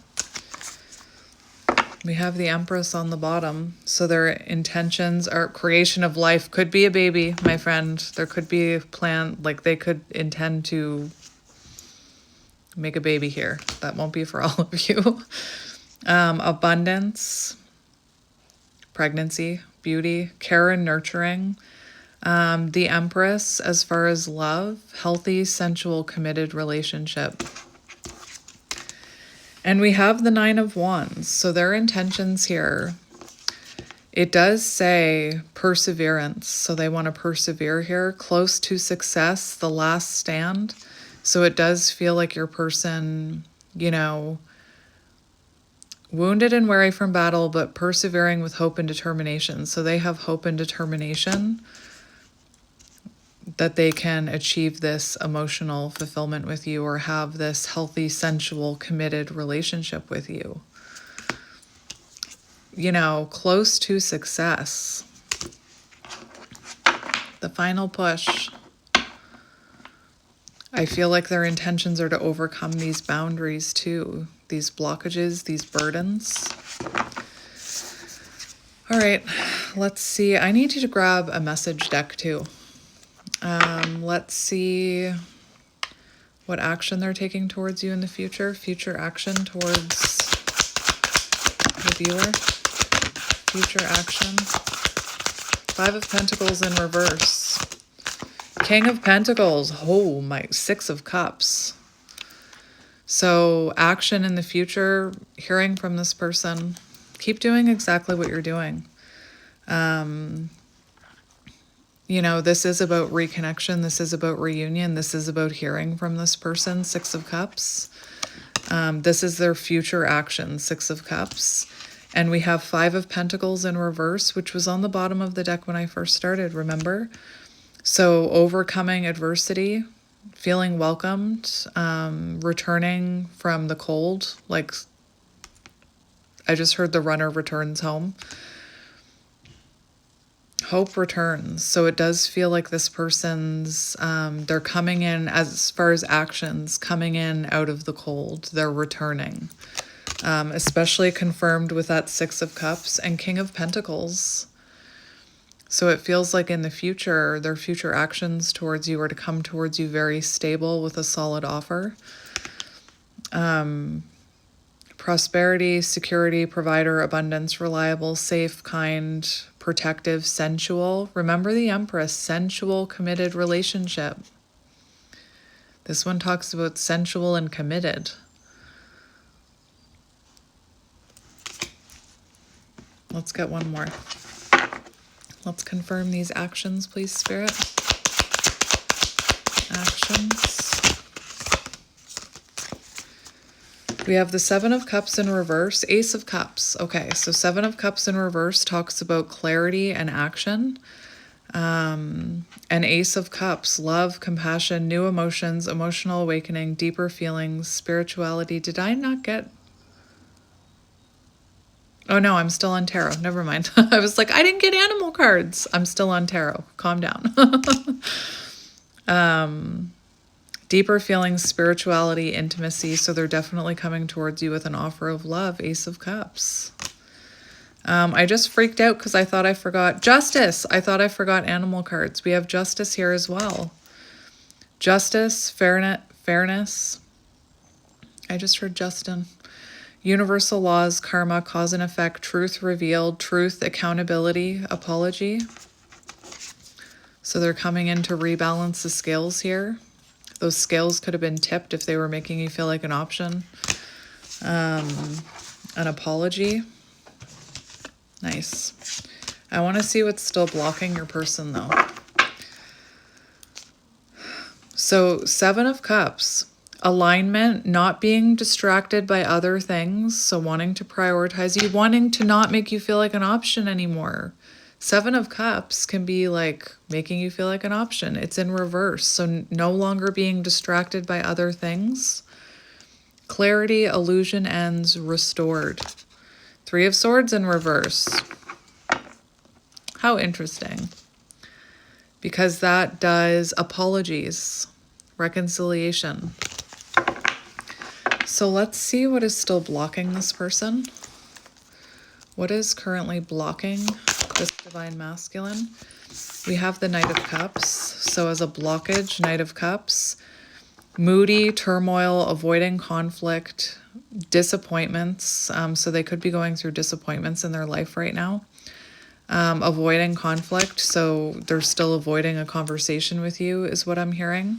Speaker 1: We have the Empress on the bottom. So their intentions are creation of life. Could be a baby, my friend. There could be a plan, like they could intend to make a baby here. That won't be for all of you. Abundance, pregnancy, beauty, care and nurturing. The Empress, as far as love, healthy, sensual, committed relationship. And we have the 9 of Wands. So their intentions here, it does say perseverance. So they want to persevere here, close to success, the last stand. So it does feel like your person, you know, wounded and weary from battle, but persevering with hope and determination. So they have hope and determination that they can achieve this emotional fulfillment with you or have this healthy, sensual, committed relationship with you. You know, close to success. The final push. I feel like their intentions are to overcome these boundaries too, these blockages, these burdens. All right, let's see. I need you to grab a message deck too. Let's see what action they're taking towards you in the future. Future action towards the viewer. Future action. 5 of Pentacles in reverse. King of Pentacles. Oh my, 6 of Cups. So action in the future, hearing from this person. Keep doing exactly what you're doing. You know, this is about reconnection. This is about reunion. This is about hearing from this person, 6 of Cups. This is their future action, 6 of Cups. And we have 5 of Pentacles in reverse, which was on the bottom of the deck when I first started, remember? So overcoming adversity, feeling welcomed, returning from the cold. Like, I just heard the runner returns home. Hope returns. So it does feel like this person's, they're coming in, as far as actions, coming in out of the cold. They're returning. Especially confirmed with that 6 of Cups and King of Pentacles. So it feels like in the future, their future actions towards you are to come towards you very stable with a solid offer. Prosperity, security, provider, abundance, reliable, safe, kind, protective, sensual. Remember the Empress, sensual, committed relationship. This one talks about sensual and committed. Let's get one more. Let's confirm these actions, please, Spirit. Actions. We have the 7 of Cups in reverse, Ace of Cups. Okay, so 7 of Cups in reverse talks about clarity and action. And Ace of Cups, love, compassion, new emotions, emotional awakening, deeper feelings, spirituality. Did I not get... Oh no, I'm still on tarot. Never mind. I was like, I didn't get animal cards. I'm still on tarot. Calm down. Deeper feelings, spirituality, intimacy. So they're definitely coming towards you with an offer of love. Ace of Cups. I just freaked out because I thought I forgot Justice. I thought I forgot animal cards. We have Justice here as well. Justice, fairness. I just heard Justin. Universal laws, karma, cause and effect, truth revealed, truth, accountability, apology. So they're coming in to rebalance the scales here. Those scales could have been tipped if they were making you feel like an option. An apology. Nice. I want to see what's still blocking your person, though. So, 7 of Cups. Alignment, not being distracted by other things. So, wanting to prioritize you, wanting to not make you feel like an option anymore. 7 of Cups can be like making you feel like an option. It's in reverse. So, no longer being distracted by other things. Clarity, illusion ends, restored. 3 of Swords in reverse. How interesting. Because that does apologies, reconciliation. So let's see what is still blocking this person. What is currently blocking this Divine Masculine? We have the Knight of Cups. So as a blockage, Knight of Cups. Moody, turmoil, avoiding conflict, disappointments. So they could be going through disappointments in their life right now. Avoiding conflict. So they're still avoiding a conversation with you is what I'm hearing.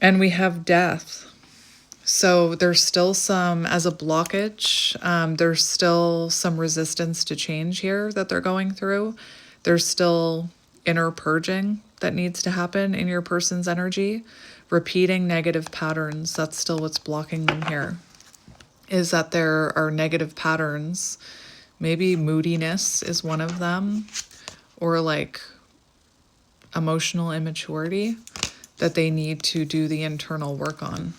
Speaker 1: And we have death. So there's still some, as a blockage, there's still some resistance to change here that they're going through. There's still inner purging that needs to happen in your person's energy. Repeating negative patterns, that's still what's blocking them here. Is that there are negative patterns. Maybe moodiness is one of them. Or like emotional immaturity that they need to do the internal work on.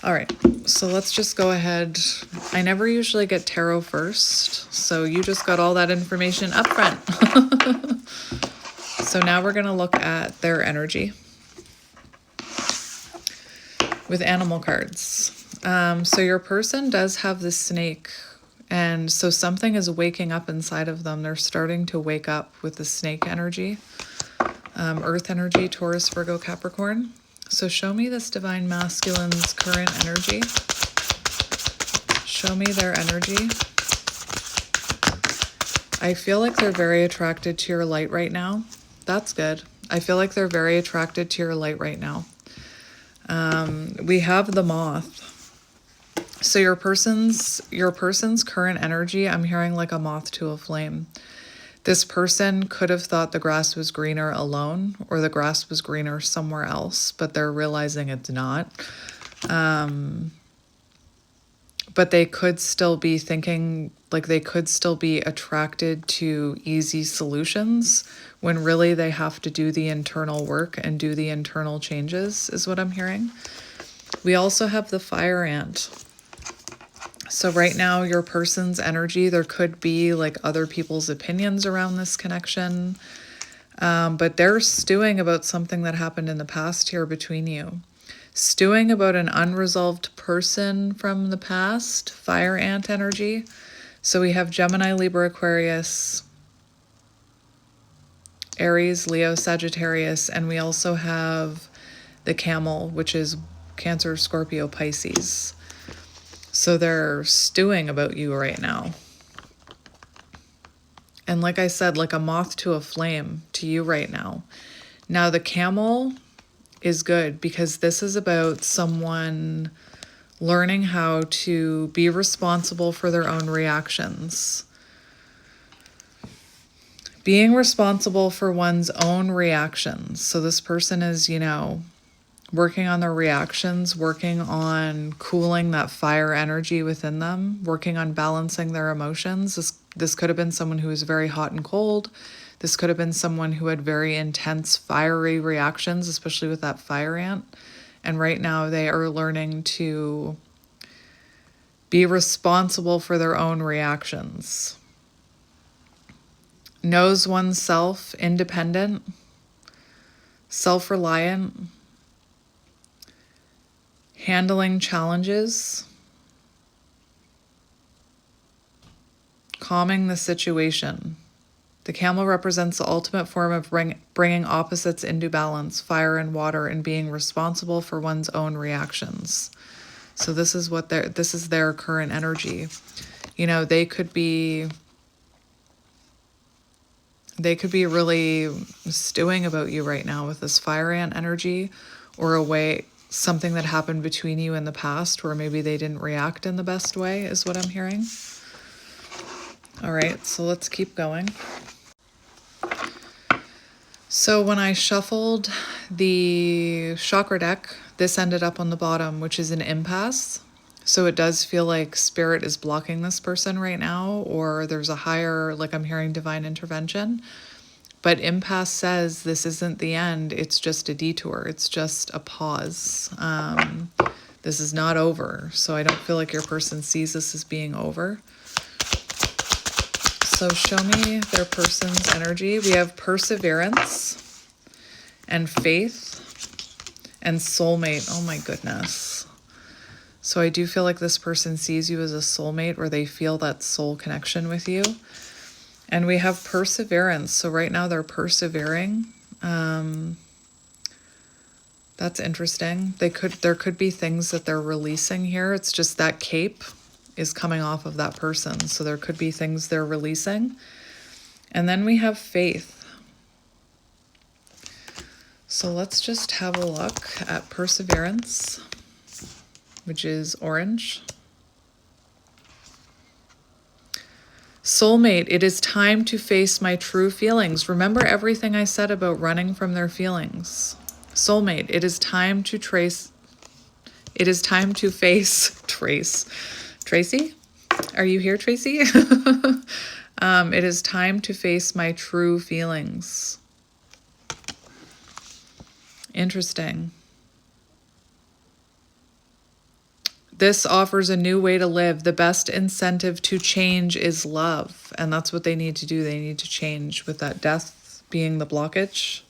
Speaker 1: All right, so let's just go ahead. I never usually get tarot first, so you just got all that information up front. So now we're going to look at their energy with animal cards. So your person does have this snake, and so something is waking up inside of them. They're starting to wake up with the snake energy. Earth energy, Taurus, Virgo, Capricorn. So show me this Divine Masculine's current energy. Show me their energy. I feel like they're very attracted to your light right now. That's good. I feel like they're very attracted to your light right now. We have the moth. So your person's current energy, I'm hearing like a moth to a flame. This person could have thought the grass was greener alone, or the grass was greener somewhere else, but they're realizing it's not. But they could still be thinking, like they could still be attracted to easy solutions when really they have to do the internal work and do the internal changes, is what I'm hearing. We also have the fire ant. So right now, your person's energy, there could be like other people's opinions around this connection, but they're stewing about something that happened in the past here between you. Stewing about an unresolved person from the past, fire ant energy. So we have Gemini, Libra, Aquarius, Aries, Leo, Sagittarius, and we also have the camel, which is Cancer, Scorpio, Pisces. So they're stewing about you right now. And like I said, like a moth to a flame to you right now. Now the camel is good because this is about someone learning how to be responsible for their own reactions. Being responsible for one's own reactions. So this person is, working on their reactions, working on cooling that fire energy within them, working on balancing their emotions. This could have been someone who was very hot and cold. This could have been someone who had very intense, fiery reactions, especially with that fire ant. And right now they are learning to be responsible for their own reactions. Knows oneself, independent, self-reliant, handling challenges, calming the situation. The camel represents the ultimate form of bringing opposites into balance, fire and water, and being responsible for one's own reactions. So this is their current energy. They could be They could be really stewing about you right now with this fire ant energy, or something that happened between you in the past where maybe they didn't react in the best way is what I'm hearing. All right, so let's keep going. So when I shuffled the chakra deck, this ended up on the bottom, which is an empath. So it does feel like spirit is blocking this person right now, or there's a higher, like I'm hearing divine intervention. But empath says this isn't the end. It's just a detour. It's just a pause. This is not over. So I don't feel like your person sees this as being over. So show me their person's energy. We have perseverance and faith and soulmate. Oh my goodness. So I do feel like this person sees you as a soulmate, or they feel that soul connection with you. And we have perseverance. So right now they're persevering. That's interesting. There could be things that they're releasing here. It's just that cape is coming off of that person. So there could be things they're releasing. And then we have faith. So let's just have a look at perseverance, which is orange. Soulmate, it is time to face my true feelings. Remember everything I said about running from their feelings. Soulmate, it is time to face Tracy? Are you here, Tracy? It is time to face my true feelings. Interesting. This offers a new way to live. The best incentive to change is love. And that's what they need to do. They need to change, with that death being the blockage.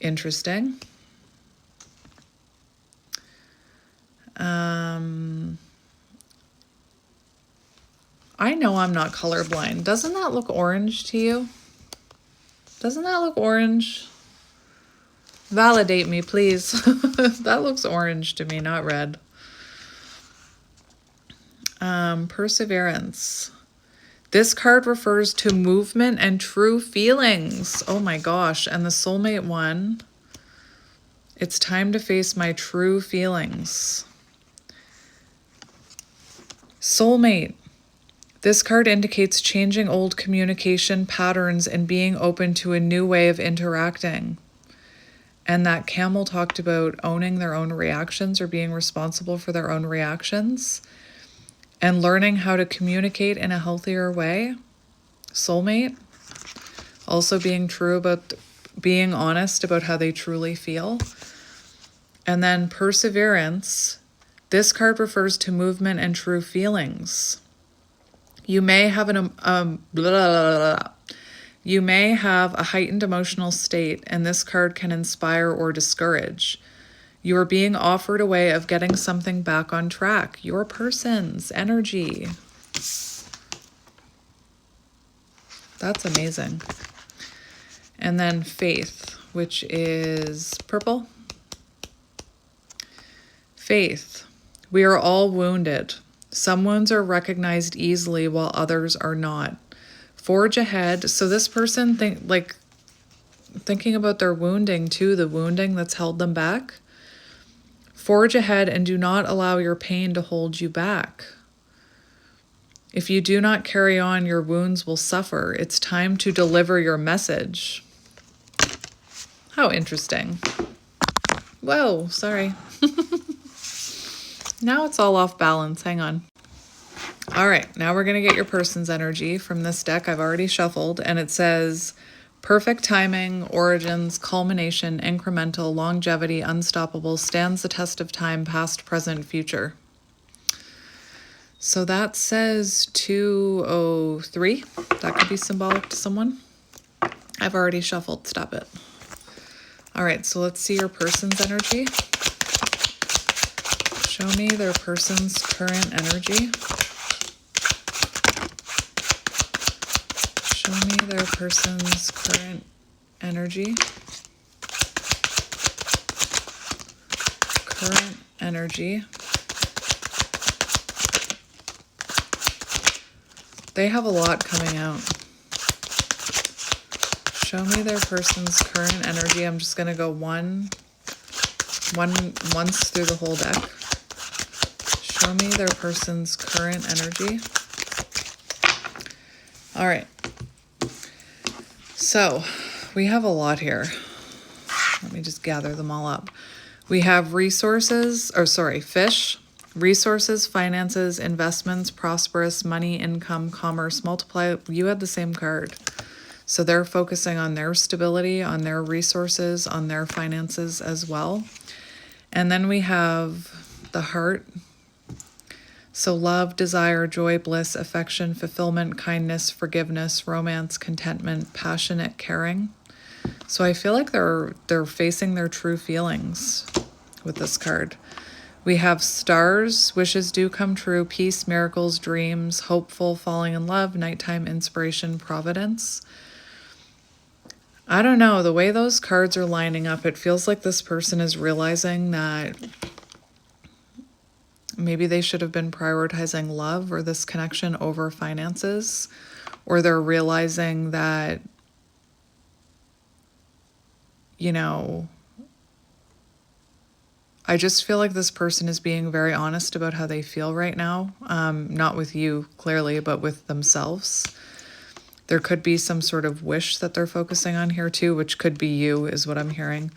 Speaker 1: Interesting. I know I'm not colorblind. Doesn't that look orange to you? Doesn't that look orange? Validate me, please. That looks orange to me, not red. Perseverance. This card refers to movement and true feelings. Oh my gosh. And the soulmate one, it's time to face my true feelings. Soulmate. This card indicates changing old communication patterns and being open to a new way of interacting. And that camel talked about owning their own reactions, or being responsible for their own reactions, and learning how to communicate in a healthier way. Soulmate. Also being honest about how they truly feel. And then perseverance. This card refers to movement and true feelings. You may have You may have a heightened emotional state, and this card can inspire or discourage. You are being offered a way of getting something back on track. Your person's energy. That's amazing. And then faith, which is purple. Faith. We are all wounded. Some wounds are recognized easily while others are not. Forge ahead. So this person thinking about their wounding too, the wounding that's held them back. Forge ahead and do not allow your pain to hold you back. If you do not carry on, your wounds will suffer. It's time to deliver your message. How interesting. Whoa, sorry. Now it's all off balance. Hang on. All right, now we're going to get your person's energy from this deck I've already shuffled, and it says perfect timing, origins, culmination, incremental, longevity, unstoppable, stands the test of time, past, present, future. So that says 203. That could be symbolic to someone. I've already shuffled. Stop it. All right, so let's see your person's energy. Show me their person's current energy. Show me their person's current energy. Current energy. They have a lot coming out. Show me their person's current energy. I'm just going to go once through the whole deck. Show me their person's current energy. All right. So we have a lot here. Let me just gather them all up. We have fish, resources, finances, investments, prosperous, money, income, commerce, multiply. You had the same card. So they're focusing on their stability, on their resources, on their finances as well. And then we have the heart. So love, desire, joy, bliss, affection, fulfillment, kindness, forgiveness, romance, contentment, passionate, caring. So I feel like they're facing their true feelings with this card. We have stars, wishes do come true, peace, miracles, dreams, hopeful, falling in love, nighttime, inspiration, providence. I don't know, the way those cards are lining up, it feels like this person is realizing that maybe they should have been prioritizing love or this connection over finances, or they're realizing that, you know, I just feel like this person is being very honest about how they feel right now. Not with you, clearly, but with themselves. There could be some sort of wish that they're focusing on here too, which could be you, is what I'm hearing.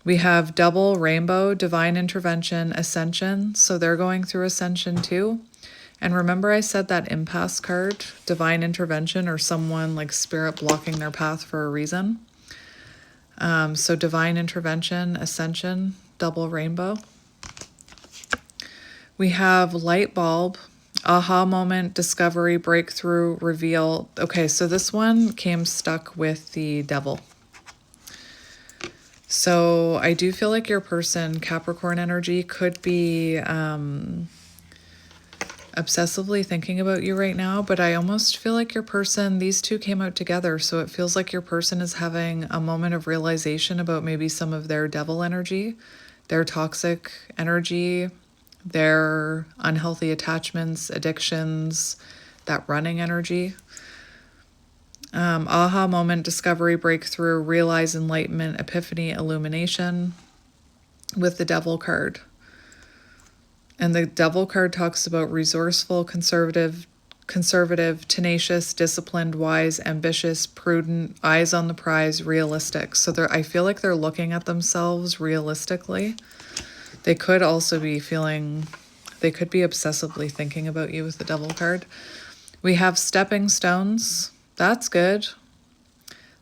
Speaker 1: We have double rainbow, divine intervention, ascension. So they're going through ascension too. And remember I said that empath card, divine intervention, or someone like spirit blocking their path for a reason. So divine intervention, ascension, double rainbow. We have light bulb, aha moment, discovery, breakthrough, reveal. Okay, so this one came stuck with the devil. So I do feel like your person, Capricorn energy, could be obsessively thinking about you right now, but I almost feel like your person, these two came out together, so it feels like your person is having a moment of realization about maybe some of their devil energy, their toxic energy, their unhealthy attachments, addictions, that running energy. Aha moment, discovery, breakthrough, realize, enlightenment, epiphany, illumination with the devil card. And the devil card talks about resourceful, conservative, tenacious, disciplined, wise, ambitious, prudent, eyes on the prize, realistic. So I feel like they're looking at themselves realistically. They could also be they could be obsessively thinking about you with the devil card. We have stepping stones. That's good.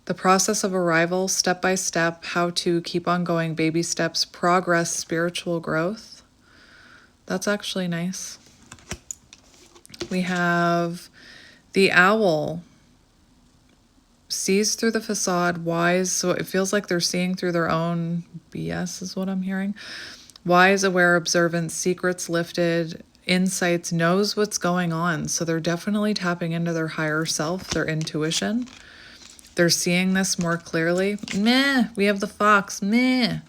Speaker 1: The process of arrival, step by step, how to keep on going, baby steps, progress, spiritual growth. That's actually nice. We have the owl, sees through the facade, wise. So it feels like they're seeing through their own BS is what I'm hearing. Wise, aware, observant, secrets lifted, insights, knows what's going on. So they're definitely tapping into their higher self, their intuition. They're seeing this more clearly. Meh, we have the fox. Meh.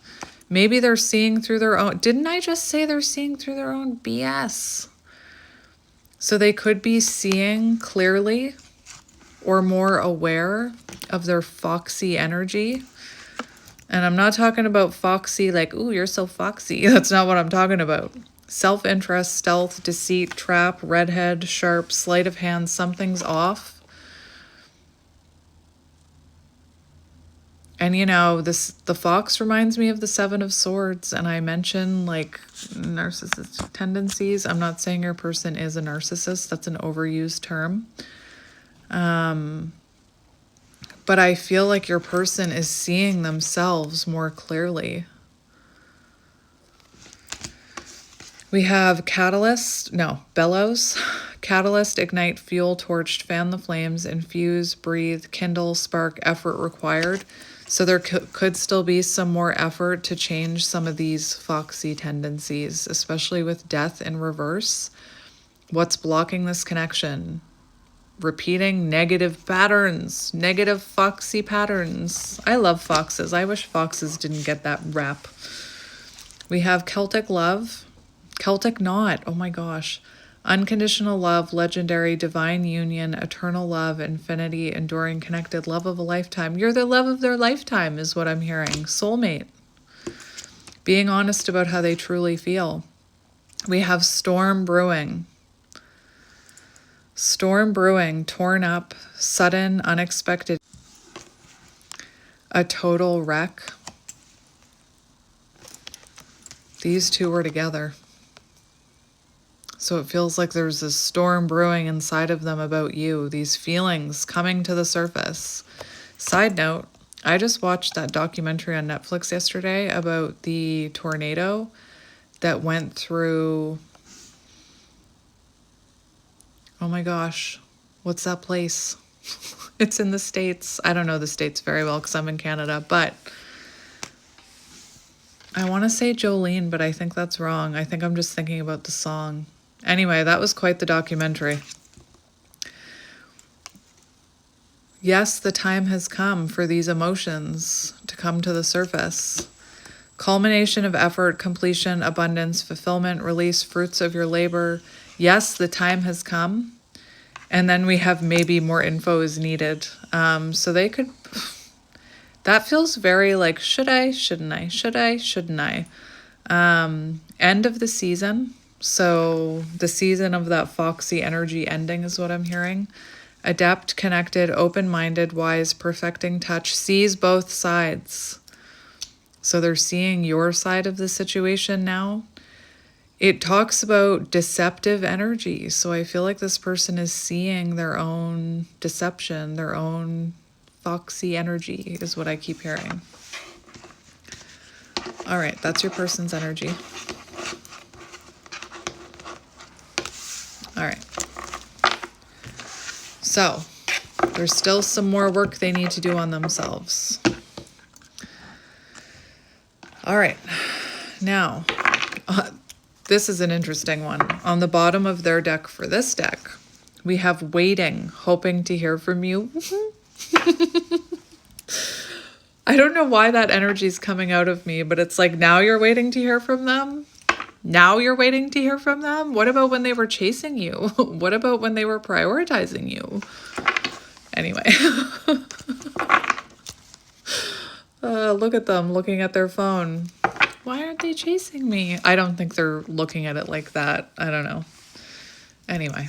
Speaker 1: Maybe they're seeing through their own. Didn't I just say they're seeing through their own BS? So they could be seeing clearly or more aware of their foxy energy. And I'm not talking about foxy like, ooh, you're so foxy. That's not what I'm talking about. Self-interest, stealth, deceit, trap, redhead, sharp, sleight of hand, something's off. And you know, the fox reminds me of the Seven of Swords, and I mentioned like narcissistic tendencies. I'm not saying your person is a narcissist. That's an overused term. But I feel like your person is seeing themselves more clearly. We have bellows, catalyst, ignite, fuel, torched, fan the flames, infuse, breathe, kindle, spark, effort required. So there could still be some more effort to change some of these foxy tendencies, especially with death in reverse. What's blocking this connection? Repeating negative patterns, negative foxy patterns. I love foxes. I wish foxes didn't get that rap. We have Celtic love, Celtic knot. Oh my gosh. Unconditional love, legendary, divine union, eternal love, infinity, enduring, connected, love of a lifetime. You're the love of their lifetime is what I'm hearing. Soulmate. Being honest about how they truly feel. We have storm brewing. Storm brewing, torn up, sudden, unexpected. A total wreck. These two were together. So it feels like there's this storm brewing inside of them about you, these feelings coming to the surface. Side note, I just watched that documentary on Netflix yesterday about the tornado that went through, oh my gosh, what's that place? It's in the States. I don't know the States very well because I'm in Canada, but I want to say Jolene, but I think that's wrong. I think I'm just thinking about the song. Anyway, that was quite the documentary. Yes, the time has come for these emotions to come to the surface. Culmination of effort, completion, abundance, fulfillment, release, fruits of your labor. Yes, the time has come. And then we have maybe more info is needed. So they could, that feels very like, should I, shouldn't I, should I, shouldn't I? End of the season. So the season of that foxy energy ending is what I'm hearing. Adept, connected, open-minded, wise, perfecting touch, sees both sides. So they're seeing your side of the situation now. It talks about deceptive energy. So I feel like this person is seeing their own deception, their own foxy energy is what I keep hearing. All right, that's your person's energy. All right. So there's still some more work they need to do on themselves. All right. Now, this is an interesting one. On the bottom of their deck for this deck, we have waiting, hoping to hear from you. I don't know why that energy is coming out of me, but it's like now you're waiting to hear from them. Now you're waiting to hear from them? What about when they were chasing you? What about when they were prioritizing you? Anyway. Look at them looking at their phone. Why aren't they chasing me? I don't think they're looking at it like that. I don't know. Anyway.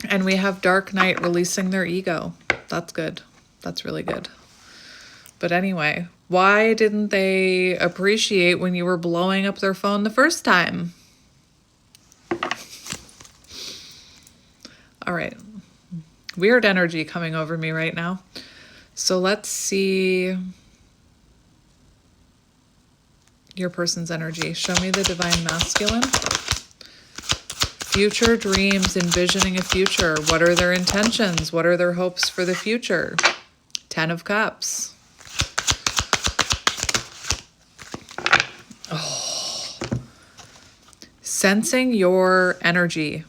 Speaker 1: And we have Dark Knight releasing their ego. That's good. That's really good. But anyway, why didn't they appreciate when you were blowing up their phone the first time? All right. Weird energy coming over me right now. So let's see your person's energy. Show me the divine masculine. Future dreams, envisioning a future. What are their intentions? What are their hopes for the future? 10 of Cups. Oh. Sensing your energy.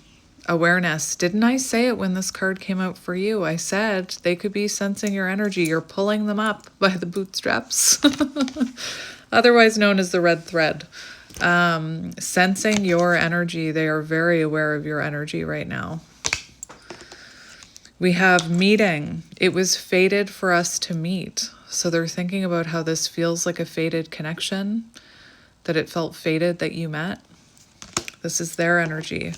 Speaker 1: Awareness. Didn't I say it when this card came out for you? I said they could be sensing your energy. You're pulling them up by the bootstraps. Otherwise known as the red thread. Sensing your energy. They are very aware of your energy right now. We have meeting. It was fated for us to meet. So they're thinking about how this feels like a fated connection, that it felt fated that you met. This is their energy.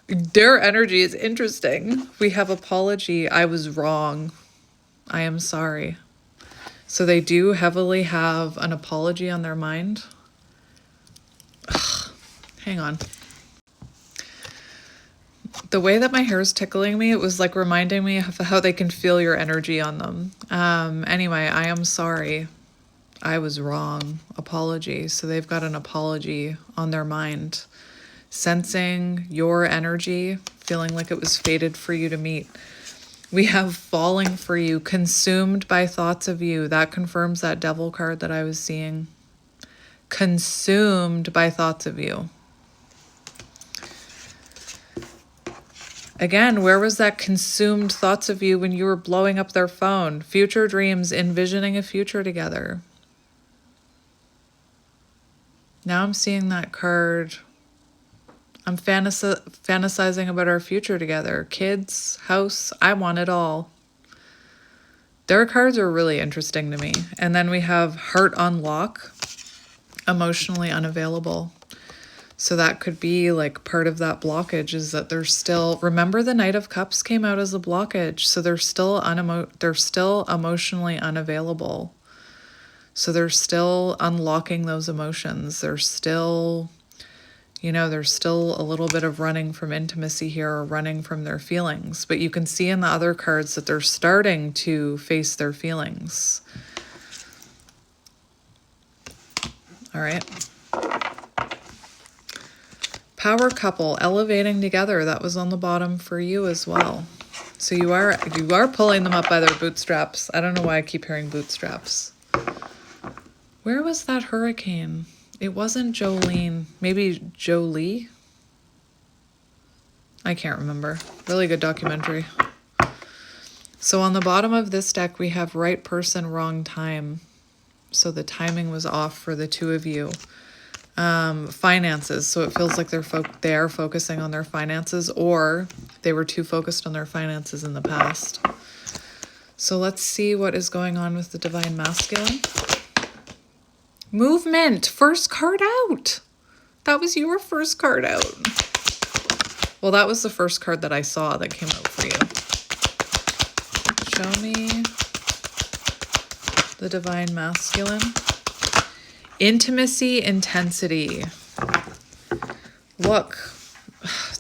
Speaker 1: Their energy is interesting. We have apology. I was wrong. I am sorry. So they do heavily have an apology on their mind. Ugh. Hang on. The way that my hair is tickling me, it was like reminding me of how they can feel your energy on them. Anyway, I am sorry. I was wrong. Apology. So they've got an apology on their mind. Sensing your energy, feeling like it was fated for you to meet. We have falling for you, consumed by thoughts of you. That confirms that devil card that I was seeing. Consumed by thoughts of you. Again, where was that consumed thoughts of you when you were blowing up their phone? Future dreams, envisioning a future together. Now I'm seeing that card I'm fantasizing about our future together. Kids, house, I want it all. Their cards are really interesting to me. And then we have heart on lock, emotionally unavailable. So that could be like part of that blockage is that they're still, remember the Knight of Cups came out as a blockage. So they're still emotionally unavailable. So they're still unlocking those emotions. They're still, there's still a little bit of running from intimacy here or running from their feelings. But you can see in the other cards that they're starting to face their feelings. All right. Power couple, elevating together. That was on the bottom for you as well. So you are pulling them up by their bootstraps. I don't know why I keep hearing bootstraps. Where was that hurricane? It wasn't Jolene. Maybe Jolie? I can't remember. Really good documentary. So on the bottom of this deck, we have right person, wrong time. So the timing was off for the two of you. Finances. So it feels like they are focusing on their finances, or they were too focused on their finances in the past. So let's see what is going on with the Divine Masculine. Movement. First card out. That was your first card out. Well, that was the first card that I saw that came out for you. Show me the Divine Masculine. Intimacy, intensity. Look,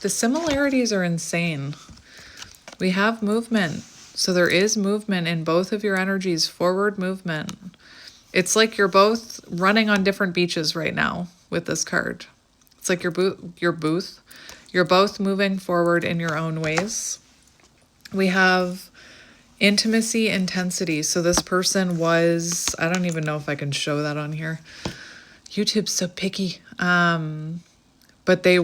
Speaker 1: the similarities are insane. We have movement. So there is movement in both of your energies, forward movement. It's like you're both running on different beaches right now with this card. It's like you're both moving forward in your own ways. We have intimacy, intensity. So this person was, I don't even know if I can show that on here. YouTube's so picky. But they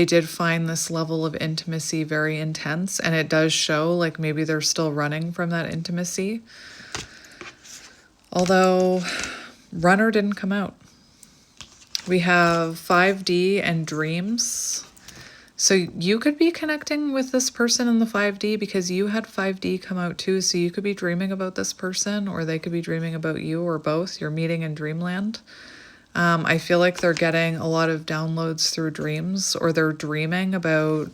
Speaker 1: did find this level of intimacy very intense, and it does show like maybe they're still running from that intimacy. Although runner didn't come out. We have 5D and dreams. So you could be connecting with this person in the 5D because you had 5D come out too. So you could be dreaming about this person, or they could be dreaming about you, or both. You're meeting in dreamland. I feel like they're getting a lot of downloads through dreams, or they're dreaming about...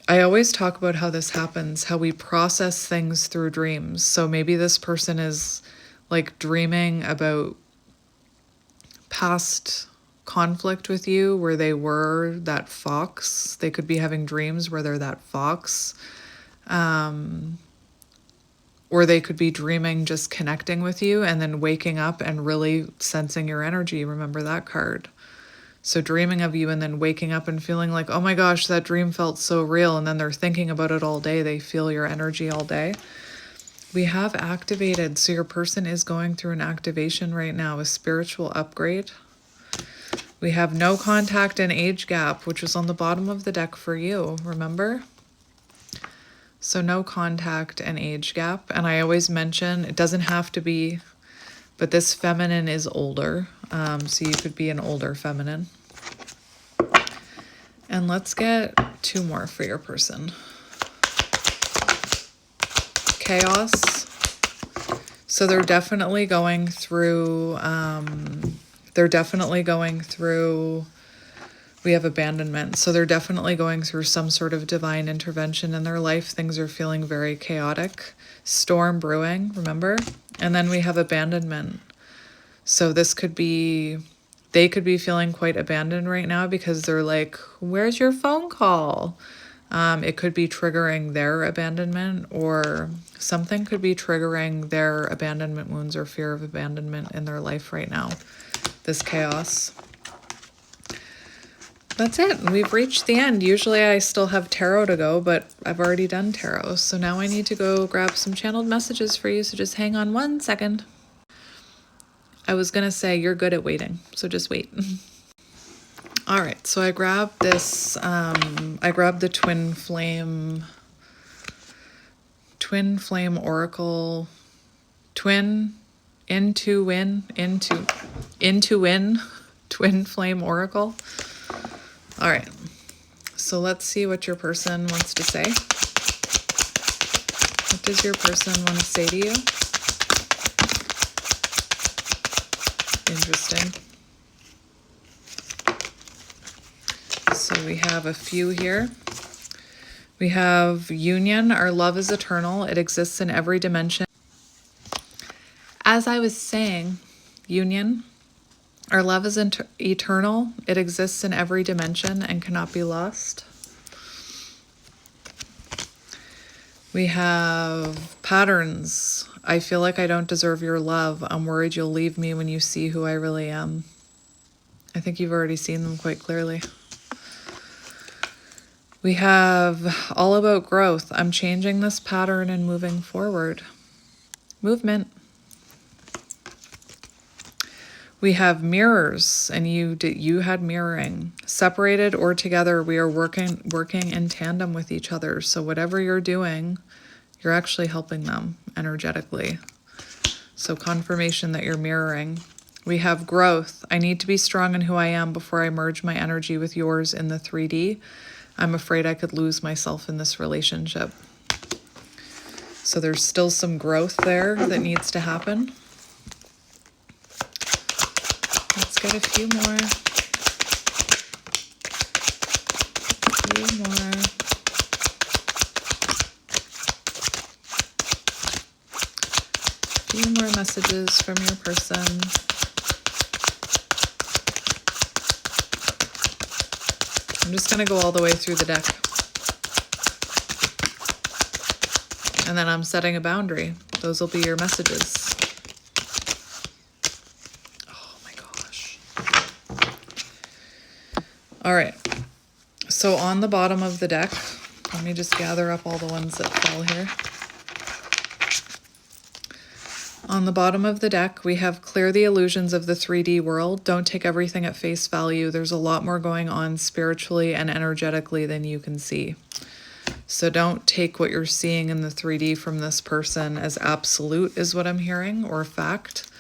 Speaker 1: I always talk about how this happens, how we process things through dreams. So maybe this person is like dreaming about past conflict with you where they were that fox. They could be having dreams where they're that fox. Or they could be dreaming just connecting with you and then waking up and really sensing your energy. Remember that card. So dreaming of you and then waking up and feeling like, oh my gosh, that dream felt so real. And then they're thinking about it all day. They feel your energy all day. We have activated. So your person is going through an activation right now, a spiritual upgrade. We have no contact and age gap, which was on the bottom of the deck for you, remember? So no contact and age gap. And I always mention, it doesn't have to be, but this feminine is older. So you could be an older feminine. And let's get two more for your person. Chaos. So they're definitely going through, we have abandonment. So they're definitely going through some sort of divine intervention in their life. Things are feeling very chaotic. Storm brewing, remember? And then we have abandonment. So this could be, they could be feeling quite abandoned right now because they're like, where's your phone call? It could be triggering their abandonment, or something could be triggering their abandonment wounds or fear of abandonment in their life right now. This chaos. That's it. We've reached the end. Usually I still have tarot to go, but I've already done tarot. So now I need to go grab some channeled messages for you. So just hang on 1 second. I was going to say you're good at waiting, so just wait. All right. So I grabbed this, I grabbed the Twin Flame Oracle, Twin Flame Oracle. All right. So let's see what your person wants to say. What does your person want to say to you? Interesting. So we have a few here. We have union. Our love is eternal. It exists in every dimension. As I was saying, union. Our love is eternal. It exists in every dimension and cannot be lost. We have patterns. I feel like I don't deserve your love. I'm worried you'll leave me when you see who I really am. I think you've already seen them quite clearly. We have all about growth. I'm changing this pattern and moving forward. Movement. We have mirrors, and you had mirroring. Separated or together, we are working in tandem with each other. So whatever you're doing, you're actually helping them energetically. So confirmation that you're mirroring. We have growth. I need to be strong in who I am before I merge my energy with yours in the 3D. I'm afraid I could lose myself in this relationship. So there's still some growth there that needs to happen. Let's get a few more. A few more messages from your person. I'm just going to go all the way through the deck. And then I'm setting a boundary. Those will be your messages. Oh my gosh. All right. So on the bottom of the deck, let me just gather up all the ones that fell here. On the bottom of the deck, we have clear the illusions of the 3D world. Don't take everything at face value. There's a lot more going on spiritually and energetically than you can see. So don't take what you're seeing in the 3D from this person as absolute, is what I'm hearing, or fact.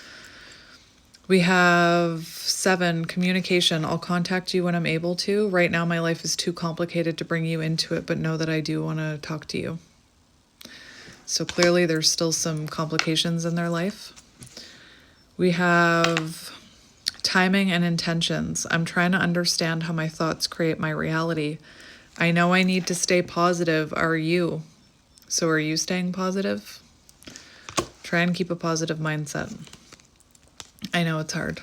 Speaker 1: We have 7, communication. I'll contact you when I'm able to. Right now, my life is too complicated to bring you into it, but know that I do want to talk to you. So clearly there's still some complications in their life. We have timing and intentions. I'm trying to understand how my thoughts create my reality. I know I need to stay positive. Are you? So are you staying positive? Try and keep a positive mindset. I know it's hard.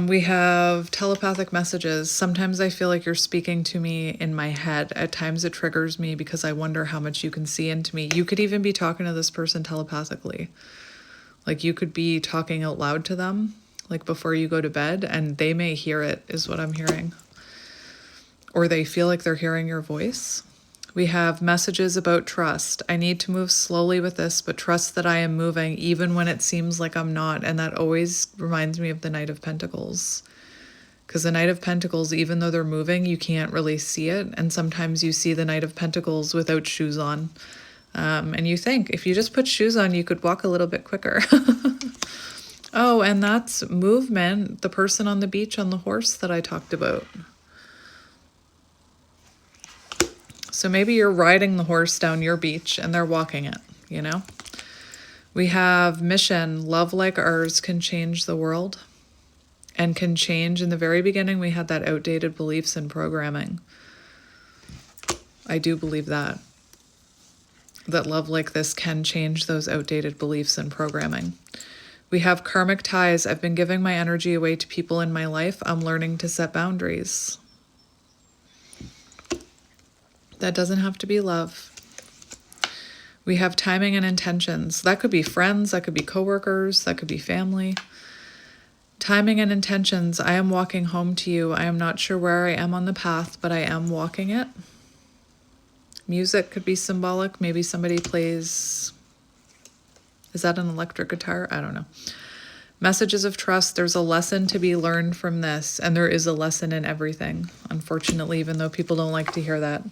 Speaker 1: We have telepathic messages. Sometimes I feel like you're speaking to me in my head. At times it triggers me because I wonder how much you can see into me. You could even be talking to this person telepathically. Like you could be talking out loud to them, like before you go to bed, and they may hear it, is what I'm hearing. Or they feel like they're hearing your voice. We have messages about trust. I need to move slowly with this, but trust that I am moving even when it seems like I'm not. And that always reminds me of the Knight of Pentacles. Because the Knight of Pentacles, even though they're moving, you can't really see it. And sometimes you see the Knight of Pentacles without shoes on. And you think, if you just put shoes on, you could walk a little bit quicker. Oh, and that's movement. The person on the beach on the horse that I talked about. So maybe you're riding the horse down your beach and they're walking it, you know? We have mission. Love like ours can change the world and can change. In the very beginning, we had that outdated beliefs and programming. I do believe that love like this can change those outdated beliefs and programming. We have karmic ties. I've been giving my energy away to people in my life. I'm learning to set boundaries. That doesn't have to be love. We have timing and intentions. That could be friends, that could be coworkers, that could be family. Timing and intentions. I am walking home to you. I am not sure where I am on the path, but I am walking it. Music could be symbolic. Maybe somebody plays, is that an electric guitar? I don't know. Messages of trust. There's a lesson to be learned from this, and there is a lesson in everything, unfortunately, even though people don't like to hear that.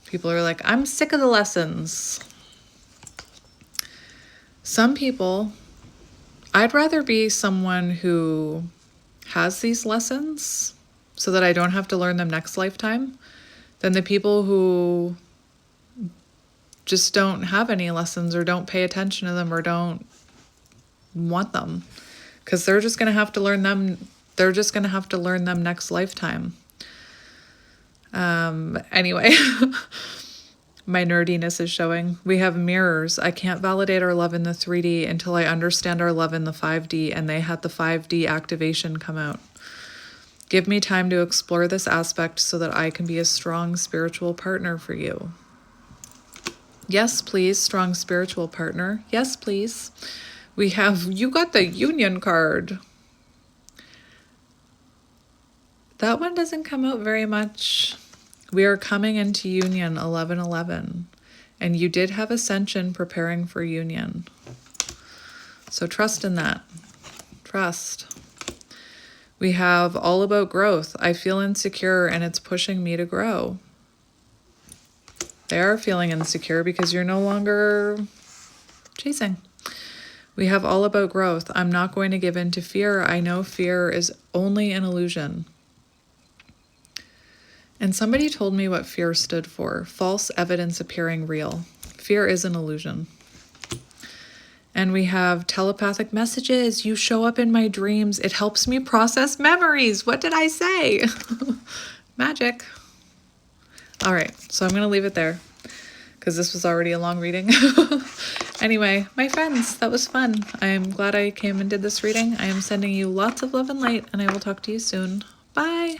Speaker 1: People are like, I'm sick of the lessons. Some people, I'd rather be someone who has these lessons so that I don't have to learn them next lifetime, than the people who just don't have any lessons or don't pay attention to them or don't want them, because they're just going to have to learn them. They're just going to have to learn them next lifetime. Anyway, my nerdiness is showing. We have mirrors. I can't validate our love in the 3D until I understand our love in the 5D, and they had the 5D activation come out. Give me time to explore this aspect so that I can be a strong spiritual partner for you. Yes, please, strong spiritual partner. Yes, please. We have, you got the union card. That one doesn't come out very much. We are coming into union 11/11, and you did have ascension preparing for union. So trust in that. Trust. We have all about growth. I feel insecure and it's pushing me to grow. They are feeling insecure because you're no longer chasing. We have all about growth. I'm not going to give in to fear. I know fear is only an illusion. And somebody told me what fear stood for. False evidence appearing real. Fear is an illusion. And we have telepathic messages. You show up in my dreams. It helps me process memories. What did I say? Magic. All right, so I'm going to leave it there because this was already a long reading. Anyway, my friends, that was fun. I am glad I came and did this reading. I am sending you lots of love and light, and I will talk to you soon. Bye.